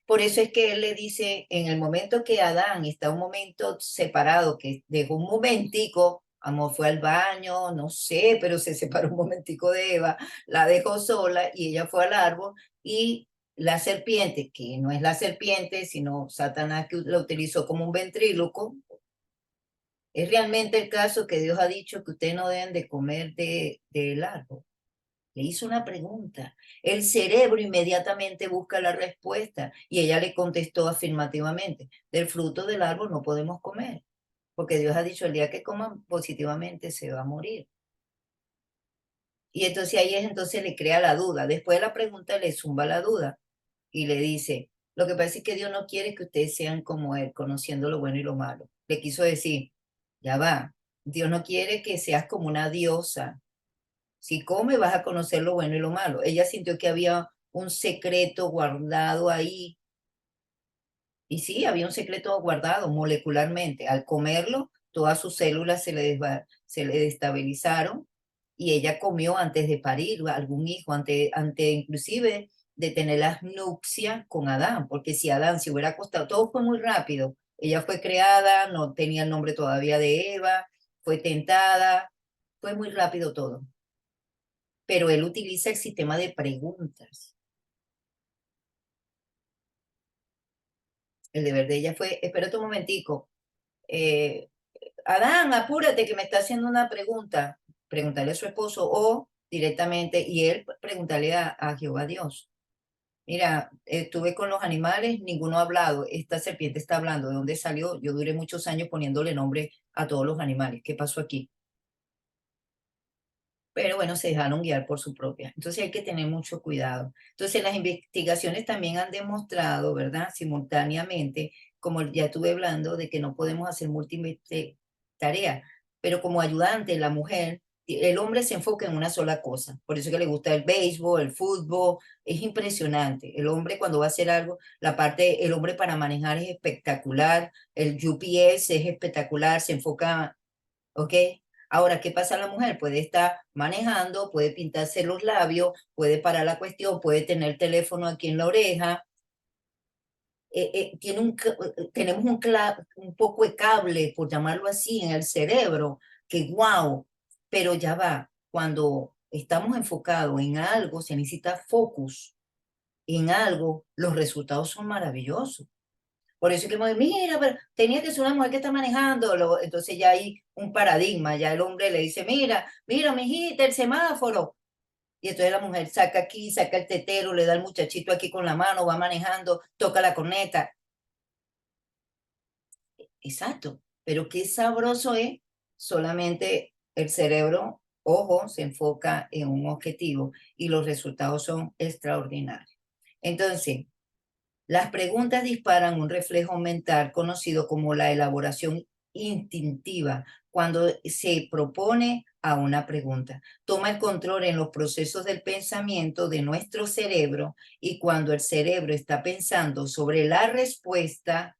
Por eso es que él le dice, en el momento que Adán está un momento separado, que dejó un momentico, amor, fue al baño, no sé, pero se separó un momentico de Eva, la dejó sola y ella fue al árbol, y la serpiente, que no es la serpiente, sino Satanás, que la utilizó como un ventríloco, es realmente el caso que Dios ha dicho que ustedes no deben de comer del árbol. Le hizo una pregunta. El cerebro inmediatamente busca la respuesta y ella le contestó afirmativamente, del fruto del árbol no podemos comer, porque Dios ha dicho el día que coman positivamente se va a morir. Y entonces ahí es, entonces le crea la duda. Después de la pregunta le zumba la duda y le dice, lo que pasa es que Dios no quiere que ustedes sean como Él, conociendo lo bueno y lo malo. le quiso decir, ya va, Dios no quiere que seas como una diosa. Si comes vas a conocer lo bueno y lo malo. Ella sintió que había un secreto guardado ahí. Y sí, había un secreto guardado molecularmente. Al comerlo, todas sus células se le destabilizaron y ella comió antes de parir algún hijo, ante inclusive de tener las nupcias con Adán, porque si Adán se hubiera acostado, todo fue muy rápido. Ella fue creada, no tenía el nombre todavía de Eva, fue tentada, fue muy rápido todo. Pero él utiliza el sistema de preguntas. El deber de ella fue, espérate un momentico, eh, Adán, apúrate que me está haciendo una pregunta. Preguntarle a su esposo o directamente, y él preguntarle a Jehová Dios. Mira, estuve con los animales, ninguno ha hablado. Esta serpiente está hablando. ¿De dónde salió? Yo duré muchos años poniéndole nombre a todos los animales. ¿Qué pasó aquí? Pero bueno, se dejaron guiar por su propia. Entonces hay que tener mucho cuidado. Entonces las investigaciones también han demostrado, ¿verdad? Simultáneamente, como ya estuve hablando, de que no podemos hacer múltiples tareas, pero como ayudante, la mujer, el hombre se enfoca en una sola cosa. Por eso que le gusta el béisbol, el fútbol, es impresionante. El hombre cuando va a hacer algo, el hombre para manejar es espectacular, el UPS es espectacular, se enfoca, ¿ok? Ahora, ¿qué pasa a la mujer? Puede estar manejando, puede pintarse los labios, puede parar la cuestión, puede tener el teléfono aquí en la oreja. Tenemos un poco de cable, por llamarlo así, en el cerebro, que wow, pero ya va, cuando estamos enfocados en algo, se necesita focus en algo, los resultados son maravillosos. Por eso es que me dice, mira, pero tenía que ser una mujer que está manejando. Entonces ya hay un paradigma, ya el hombre le dice, mira, mijita, el semáforo. Y entonces la mujer saca aquí, saca el tetero, le da al muchachito aquí con la mano, va manejando, toca la corneta. Exacto, pero qué sabroso es. Solamente el cerebro, ojo, se enfoca en un objetivo y los resultados son extraordinarios. Entonces, las preguntas disparan un reflejo mental conocido como la elaboración instintiva cuando se propone a una pregunta. Toma el control en los procesos del pensamiento de nuestro cerebro y cuando el cerebro está pensando sobre la respuesta,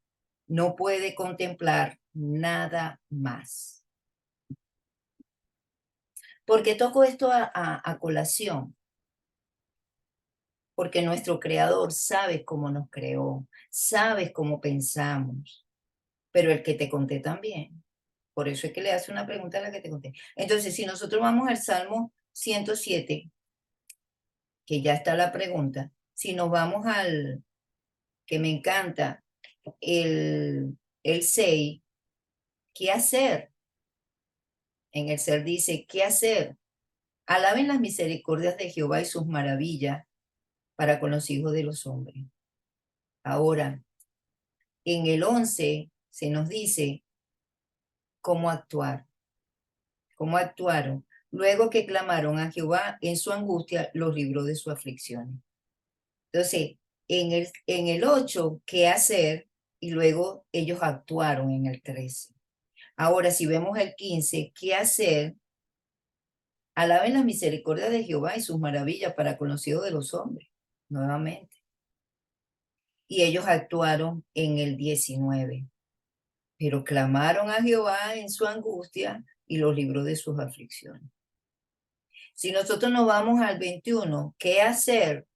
no puede contemplar nada más. ¿Por qué toco esto a colación? Porque nuestro creador sabe cómo nos creó, sabe cómo pensamos, pero el que te conté también. Por eso es que le hace una pregunta a la que te conté. Entonces, si nosotros vamos al Salmo 107, que ya está la pregunta, si nos vamos al que me encanta, el 6, ¿qué hacer? En el ser dice, ¿qué hacer? Alaben las misericordias de Jehová y sus maravillas para con los hijos de los hombres. Ahora, en el 11 se nos dice cómo actuar, cómo actuaron. Luego que clamaron a Jehová en su angustia, los libró de su aflicción. Entonces, en el 8, ¿qué hacer? Y luego ellos actuaron en el 13. Ahora, si vemos el 15, ¿qué hacer? Alaben las misericordias de Jehová y sus maravillas para con los hijos de los hombres. Nuevamente. Y ellos actuaron en el 19. Pero clamaron a Jehová en su angustia y los libró de sus aflicciones. Si nosotros nos vamos al 21, ¿qué hacer?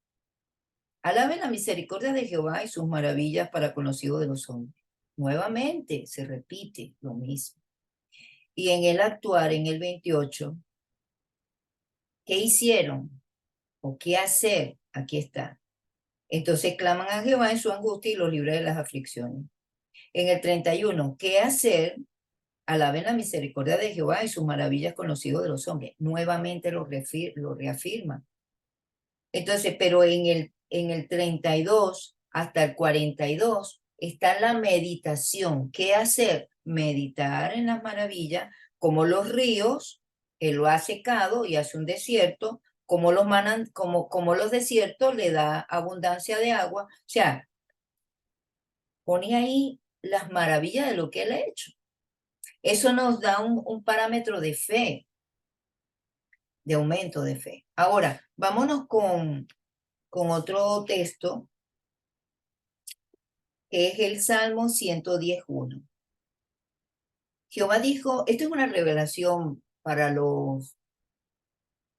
Alaben la misericordia de Jehová y sus maravillas para con los hijos de los hombres. Nuevamente se repite lo mismo. Y en el actuar, en el 28, ¿qué hicieron? ¿O qué hacer? Aquí está. Entonces claman a Jehová en su angustia y los libra de las aflicciones. En el 31, ¿qué hacer? Alaben la misericordia de Jehová y sus maravillas con los hijos de los hombres. Nuevamente lo reafirma. Entonces, pero en el 32 hasta el 42 está la meditación. ¿Qué hacer? Meditar en las maravillas, como los ríos, él lo ha secado y hace un desierto, como los desiertos le da abundancia de agua. O sea, pone ahí las maravillas de lo que él ha hecho. Eso nos da un parámetro de fe, de aumento de fe. Ahora, vámonos con otro texto, que es el Salmo 110:1. Jehová dijo, esto es una revelación para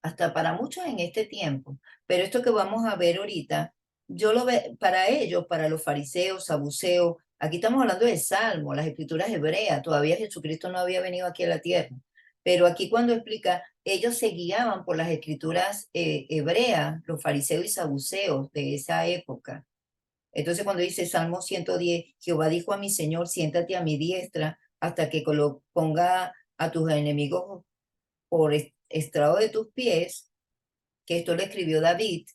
hasta para muchos en este tiempo, pero esto que vamos a ver ahorita, yo lo veo para ellos, para los fariseos, saduceos, aquí estamos hablando del Salmo, las escrituras hebreas, todavía Jesucristo no había venido aquí a la tierra, pero aquí cuando explica, ellos se guiaban por las escrituras hebreas, los fariseos y saduceos de esa época. Entonces cuando dice Salmo 110, Jehová dijo a mi Señor, siéntate a mi diestra hasta que ponga a tus enemigos por estrado de tus pies, que esto lo escribió David.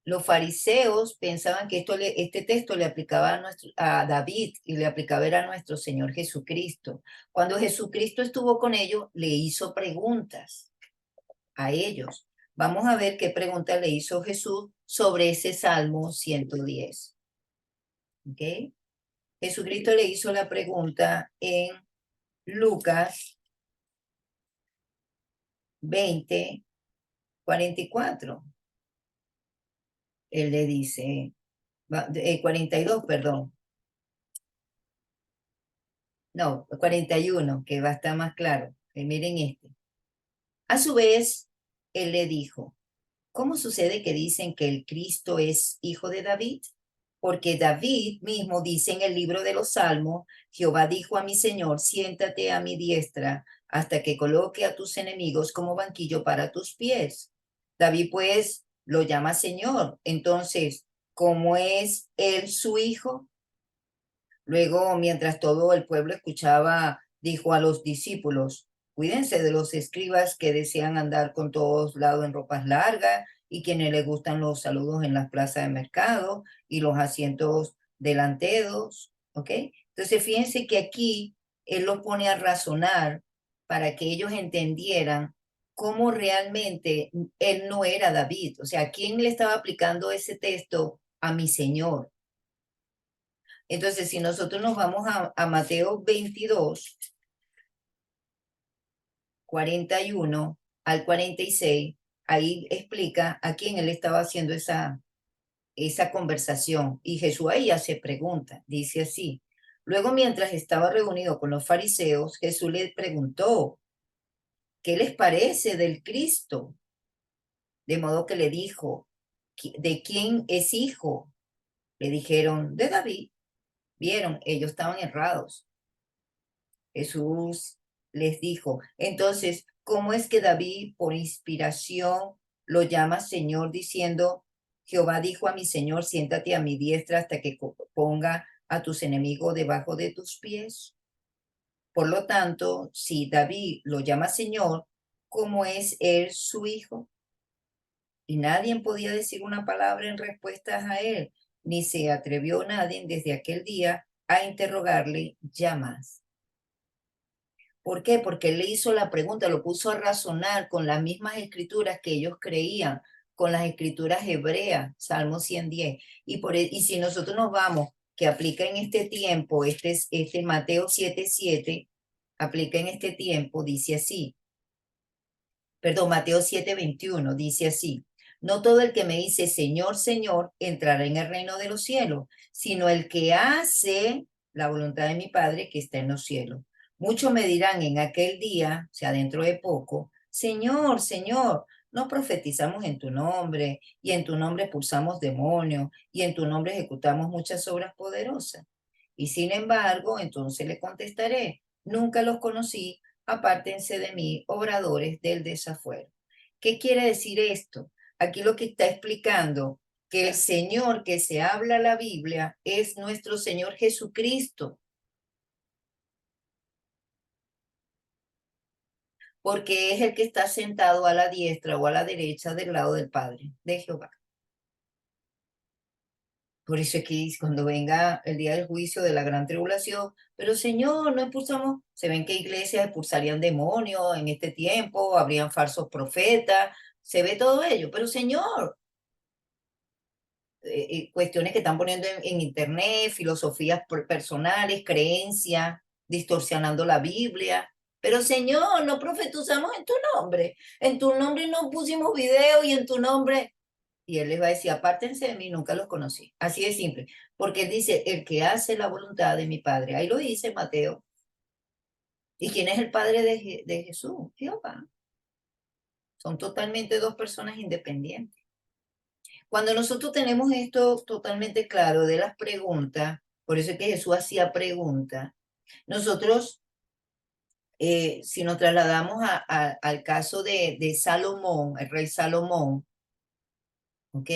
Los fariseos pensaban que este texto le aplicaba a David y le aplicaba era a nuestro Señor Jesucristo. Cuando Jesucristo estuvo con ellos, le hizo preguntas a ellos. Vamos a ver qué pregunta le hizo Jesús sobre ese Salmo 110. ¿Ok? Jesucristo le hizo la pregunta en Lucas 20:44. Él le dice, 42, perdón. No, 41, que va a estar más claro. Miren este. A su vez, él le dijo, ¿cómo sucede que dicen que el Cristo es hijo de David? Porque David mismo dice en el libro de los Salmos, Jehová dijo a mi Señor, siéntate a mi diestra hasta que coloque a tus enemigos como banquillo para tus pies. David pues lo llama Señor. Entonces, ¿cómo es él su hijo? Luego, mientras todo el pueblo escuchaba, dijo a los discípulos, cuídense de los escribas que desean andar con todos lados en ropas largas y quienes les gustan los saludos en las plazas de mercado y los asientos delanteros, ¿ok? Entonces, fíjense que aquí él los pone a razonar para que ellos entendieran cómo realmente él no era David. O sea, ¿a quién le estaba aplicando ese texto? A mi Señor. Entonces, si nosotros nos vamos a Mateo 22, 41 al 46, ahí explica a quién él estaba haciendo esa conversación. Y Jesús ahí ya se pregunta, dice así. Luego, mientras estaba reunido con los fariseos, Jesús les preguntó, ¿qué les parece del Cristo? De modo que le dijo, ¿de quién es hijo? Le dijeron, de David. Vieron, ellos estaban errados. Jesús les dijo, entonces, ¿cómo es que David por inspiración lo llama Señor diciendo, Jehová dijo a mi Señor, siéntate a mi diestra hasta que ponga a tus enemigos debajo de tus pies? Por lo tanto, si David lo llama Señor, ¿cómo es él su hijo? Y nadie podía decir una palabra en respuesta a él, ni se atrevió nadie desde aquel día a interrogarle ya más. ¿Por qué? Porque él le hizo la pregunta, lo puso a razonar con las mismas escrituras que ellos creían, con las escrituras hebreas, Salmo 110. Y si nosotros nos vamos, que aplica en este tiempo, este Mateo 7:7, aplica en este tiempo, dice así, perdón, Mateo 7:21, dice así, no todo el que me dice Señor, Señor, entrará en el reino de los cielos, sino el que hace la voluntad de mi Padre que está en los cielos. Muchos me dirán en aquel día, o sea, dentro de poco, Señor, Señor, no profetizamos en tu nombre, y en tu nombre expulsamos demonios, y en tu nombre ejecutamos muchas obras poderosas. Y sin embargo, entonces le contestaré, nunca los conocí, apártense de mí, obradores del desafuero. ¿Qué quiere decir esto? Aquí lo que está explicando que el Señor que se habla la Biblia es nuestro Señor Jesucristo, porque es el que está sentado a la diestra o a la derecha del lado del Padre, de Jehová. Por eso es que cuando venga el día del juicio de la gran tribulación, pero Señor, no expulsamos, se ven que iglesias expulsarían demonios en este tiempo, habrían falsos profetas, se ve todo ello, pero Señor, cuestiones que están poniendo en internet, filosofías personales, creencias, distorsionando la Biblia. Pero Señor, no profetizamos en tu nombre no pusimos video y en tu nombre. Y él les va a decir, apártense de mí, nunca los conocí. Así de simple, porque él dice, el que hace la voluntad de mi Padre. Ahí lo dice Mateo. ¿Y quién es el Padre de Jesús? Jehová. Son totalmente dos personas independientes. Cuando nosotros tenemos esto totalmente claro de las preguntas, por eso es que Jesús hacía preguntas, nosotros, si nos trasladamos al caso de Salomón, el rey Salomón, ¿ok?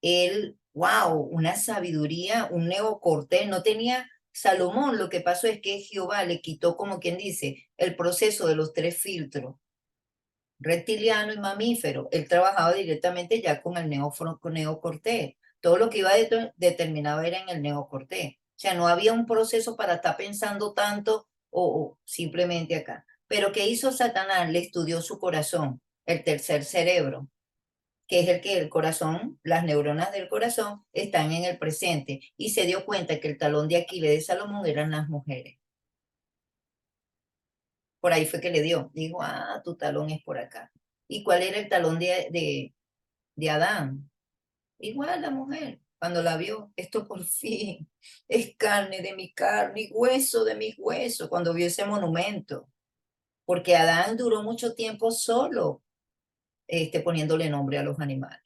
Él, wow, una sabiduría, un neocortés, no tenía Salomón, lo que pasó es que Jehová le quitó, como quien dice, el proceso de los tres filtros, reptiliano y mamífero. Él trabajaba directamente ya con el neocortés. Todo lo que iba determinado era en el neocortés. O sea, no había un proceso para estar pensando tanto o simplemente acá. Pero ¿qué hizo Satanás? Le estudió su corazón, el tercer cerebro, que es el que el corazón, las neuronas del corazón están en el presente, y se dio cuenta que el talón de Aquiles de Salomón eran las mujeres. Por ahí fue que le dio, dijo, ah, tu talón es por acá. ¿Y cuál era el talón de Adán? Igual la mujer, cuando la vio, esto por fin es carne de mi carne y hueso de mis huesos, cuando vio ese monumento, porque Adán duró mucho tiempo solo, poniéndole nombre a los animales.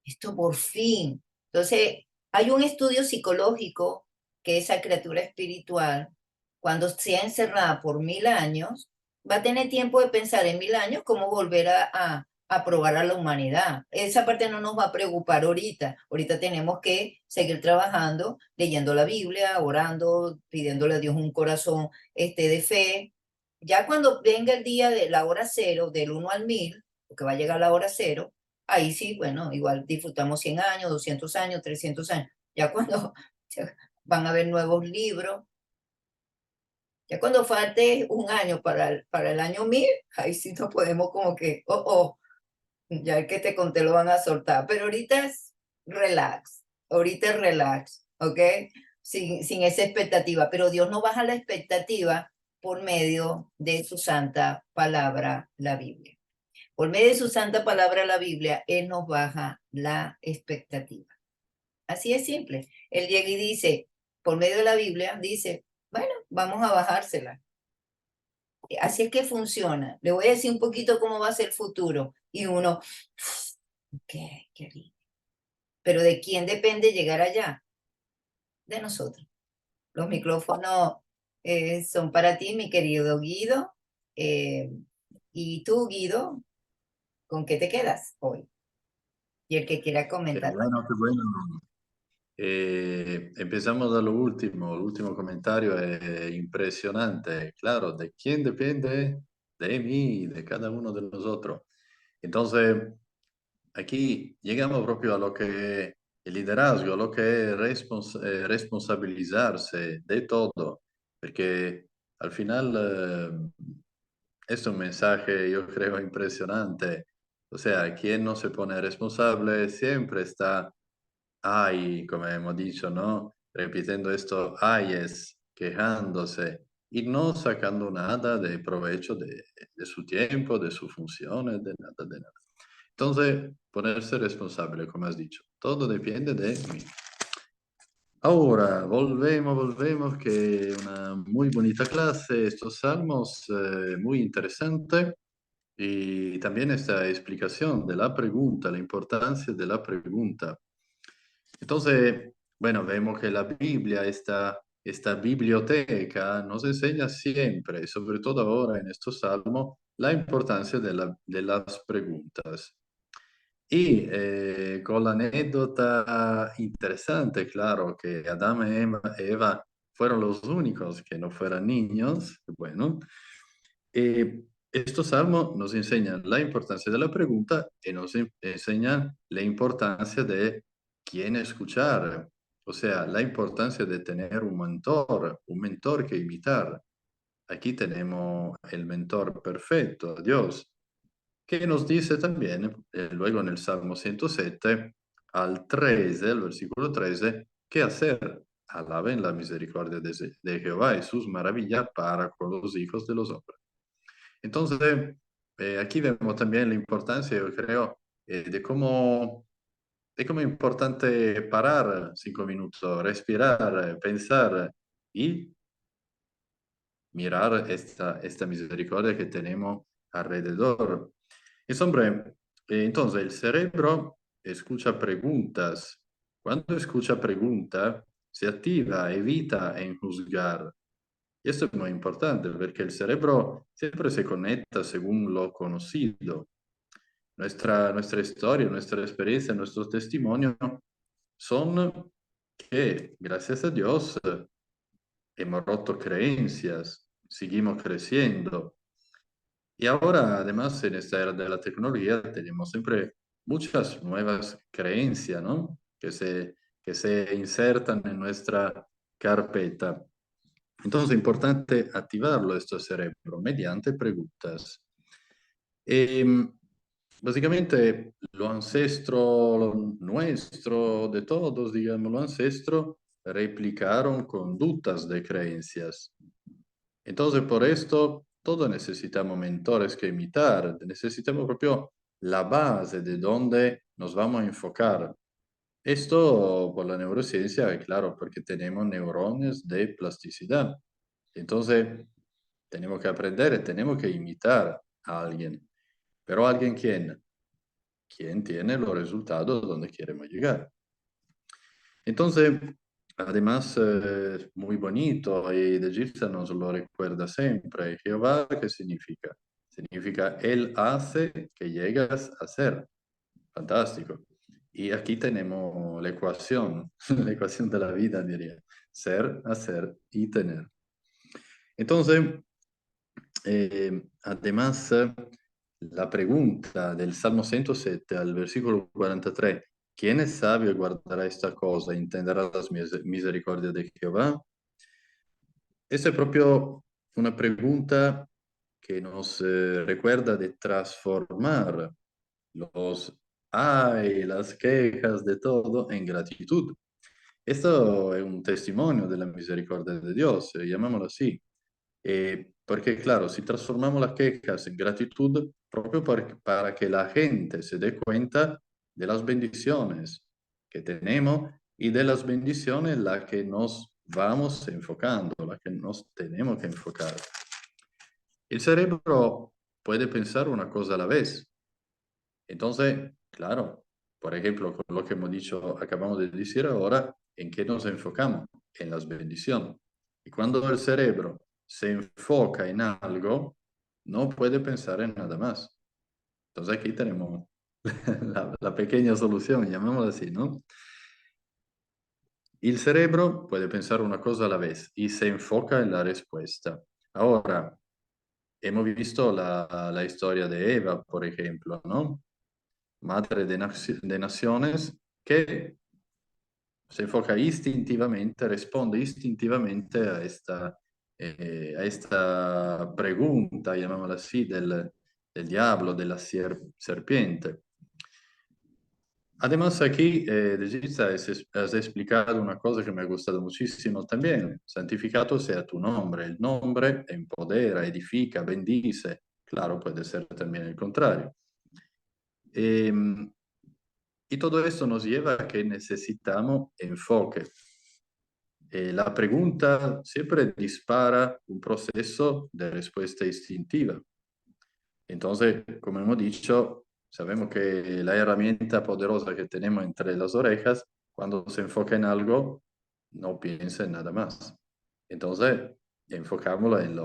Esto por fin. Entonces, hay un estudio psicológico que esa criatura espiritual, cuando sea encerrada por 1000 años, va a tener tiempo de pensar en 1000 años cómo volver a probar a la humanidad. Esa parte no nos va a preocupar ahorita. Ahorita tenemos que seguir trabajando, leyendo la Biblia, orando, pidiéndole a Dios un corazón de fe. Ya cuando venga el día de la hora cero, del 1 al 1000, porque va a llegar la hora cero, ahí sí, bueno, igual disfrutamos 100 años, 200 años, 300 años. Ya cuando van a haber nuevos libros, ya cuando falte un año para el año 1000, ahí sí nos podemos como que, ya el que te conté lo van a soltar. Pero ahorita es relax, ¿ok? Sin esa expectativa. Pero Dios no baja la expectativa por medio de su santa palabra, la Biblia. Por medio de su santa palabra, la Biblia, Él nos baja la expectativa. Así es simple. Él llega y dice, por medio de la Biblia, dice, bueno, vamos a bajársela. Así es que funciona. Le voy a decir un poquito cómo va a ser el futuro. Y uno, qué lindo. Pero ¿de quién depende llegar allá? De nosotros. Los micrófonos son para ti, mi querido Guido. Y tú, Guido, ¿con qué te quedas hoy? Y el que quiera Qué comentar. bueno, qué bueno. Empezamos da lo último comentario es impresionante, claro, ¿de quién depende? De mí, de cada uno de nosotros. Entonces, aquí llegamos proprio a lo que es el liderazgo, lo que es responsabilizarse de todo, porque al final es un mensaje, yo creo, impresionante. O sea, quien no se pone responsable siempre está ay, como hemos dicho, ¿no? Repitiendo esto, ayes, quejándose y no sacando nada de provecho de su tiempo, de sus funciones, de nada, de nada. Entonces, ponerse responsable, como has dicho, todo depende de mí. Ahora, volvemos, que una muy bonita clase, estos salmos, muy interesante. Y también esta explicación de la pregunta, la importancia de la pregunta. Entonces, bueno, vemos que la Biblia, esta biblioteca, nos enseña siempre, sobre todo ahora en estos salmos, la importancia de las preguntas. Y con la anécdota interesante, claro, que Adán y Eva fueron los únicos que no fueran niños, bueno, estos salmos nos enseñan la importancia de la pregunta y nos enseñan la importancia de quién escuchar, o sea, la importancia de tener un mentor que imitar. Aquí tenemos el mentor perfecto, Dios, que nos dice también, luego en el Salmo 107, al 13, el versículo 13, qué hacer, alaben la misericordia de Jehová y sus maravillas para con los hijos de los hombres. Entonces, aquí vemos también la importancia, yo creo, de cómo es importante parar 5 minutos, respirar, pensar y mirar esta misericordia que tenemos alrededor. Entonces, el cerebro escucha preguntas. Cuando escucha preguntas, se activa, evita en juzgar. Y esto es muy importante porque el cerebro siempre se conecta según lo conocido. Nuestra historia, nuestra experiencia, nuestros testimonios son que, gracias a Dios, hemos roto creencias, seguimos creciendo. Y ahora, además, en esta era de la tecnología, tenemos siempre muchas nuevas creencias, ¿no? Que se insertan en nuestra carpeta. Entonces es importante activarlo, este cerebro, mediante preguntas. E, básicamente, lo ancestro lo nuestro, de todos, digamos, lo ancestro, replicaron conductas de creencias. Entonces, por esto, todos necesitamos mentores que imitar, necesitamos proprio la base de donde nos vamos a enfocar. Esto por la neurociencia, claro, porque tenemos neurones de plasticidad. Entonces, tenemos que aprender, tenemos que imitar a alguien. Pero alguien quién? Quien tiene los resultados donde queremos llegar. Entonces, además, muy bonito, y de Gipsa nos lo recuerda siempre. Jehová, ¿qué significa? Significa Él hace que llegas a ser. Fantástico. Y aquí tenemos la ecuación, la ecuación de la vida, diría. Ser, hacer y tener. Entonces, además, la pregunta del Salmo 107 al versículo 43, ¿quién es sabio y guardará esta cosa? ¿Entenderá las misericordias de Jehová? Esa es proprio una pregunta que nos recuerda de transformar los ay, las quejas de todo en gratitud. Esto es un testimonio de la misericordia de Dios, llamémoslo así. Porque claro, si transformamos las quejas en gratitud, propio para que la gente se dé cuenta de las bendiciones que tenemos y de las bendiciones en las que nos vamos enfocando, las que nos tenemos que enfocar. El cerebro puede pensar una cosa a la vez. Entonces, claro, por ejemplo, con lo que hemos dicho, acabamos de decir ahora, ¿en qué nos enfocamos? En las bendiciones. Y cuando el cerebro se enfoca en algo, no puede pensar en nada más. Entonces aquí tenemos la pequeña solución, llamémosla así, ¿no? El cerebro puede pensar una cosa a la vez y se enfoca en la respuesta. Ahora, hemos visto la historia de Eva, por ejemplo, ¿no? Madre de naciones, que se enfoca instintivamente, responde instintivamente a esta pregunta, llamémosla así, del diablo, de la serpiente. Además, aquí, De Gista, has explicado una cosa que me ha gustado muchísimo también. Santificado sea tu nombre. El nombre empodera, edifica, bendice. Claro, puede ser también el contrario. Y todo esto nos lleva a que necesitamos enfoque. La pregunta siempre dispara un proceso de respuesta instintiva. Entonces, como hemos dicho, sabemos que la herramienta poderosa que tenemos entre las orejas, cuando se enfoca en algo, no piensa en nada más. Entonces, enfocámoslo en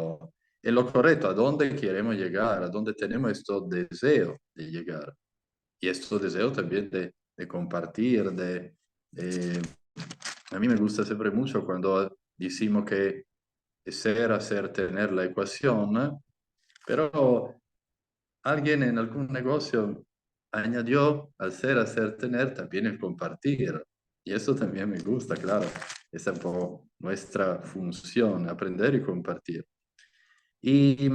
lo correcto, a dónde queremos llegar, a dónde tenemos estos deseos de llegar. Y estos deseos también de compartir, a mí me gusta siempre mucho cuando decimos que ser, hacer, tener la ecuación, pero alguien en algún negocio añadió al ser, hacer, tener también el compartir. Y eso también me gusta, claro. Es un poco nuestra función, aprender y compartir. Y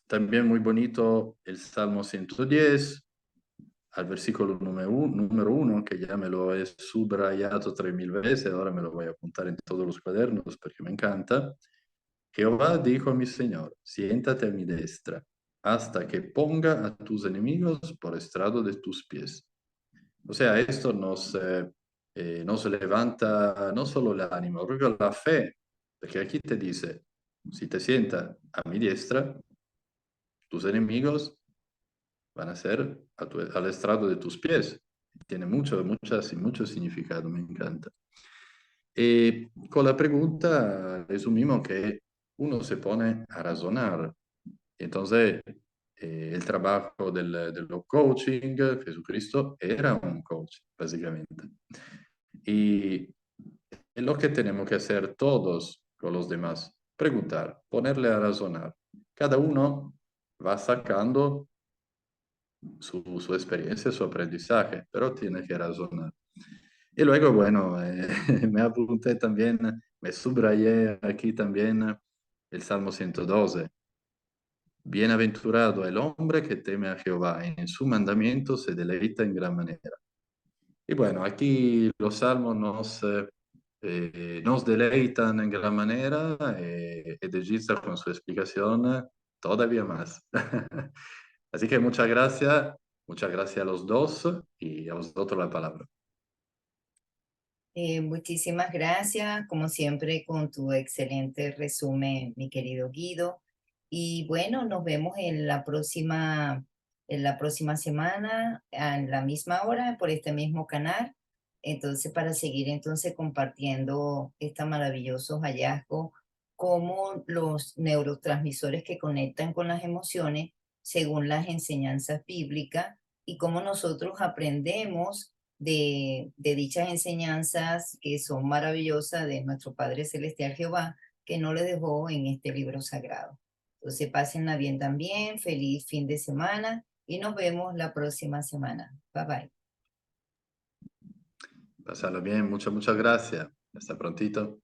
también muy bonito el Salmo 110. al versículo número uno, que ya me lo he subrayado 3000 veces, ahora me lo voy a apuntar en todos los cuadernos porque me encanta. Jehová dijo a mi Señor, siéntate a mi destra, hasta que ponga a tus enemigos por estrado de tus pies. O sea, esto nos levanta no solo el ánimo, proprio la fe, porque aquí te dice, si te sientas a mi diestra, tus enemigos van a ser al estrado de tus pies. Tiene mucho significado, me encanta. Y con la pregunta resumimos que uno se pone a razonar. Entonces, el trabajo del coaching, Jesucristo era un coach, básicamente. Y es lo que tenemos que hacer todos con los demás, preguntar, ponerle a razonar. Cada uno va sacando su experiencia, su aprendizaje, pero tiene que razonar. Y luego, bueno, me apunté también, me subrayé aquí también el Salmo 112. Bienaventurado el hombre que teme a Jehová, en su mandamiento se deleita en gran manera. Y bueno, aquí los salmos nos deleitan en gran manera y Regista con su explicación todavía más. Así que muchas gracias a los dos y a vosotros la palabra. Muchísimas gracias, como siempre, con tu excelente resumen, mi querido Guido. Y bueno, nos vemos en la próxima semana, a la misma hora, por este mismo canal. Entonces, para seguir entonces compartiendo estos maravillosos hallazgos, como los neurotransmisores que conectan con las emociones según las enseñanzas bíblicas y cómo nosotros aprendemos de dichas enseñanzas que son maravillosas de nuestro Padre Celestial Jehová, que no le dejó en este libro sagrado. Entonces, pásenla bien también, feliz fin de semana y nos vemos la próxima semana. Bye bye. Pasarlo bien, muchas gracias. Hasta prontito.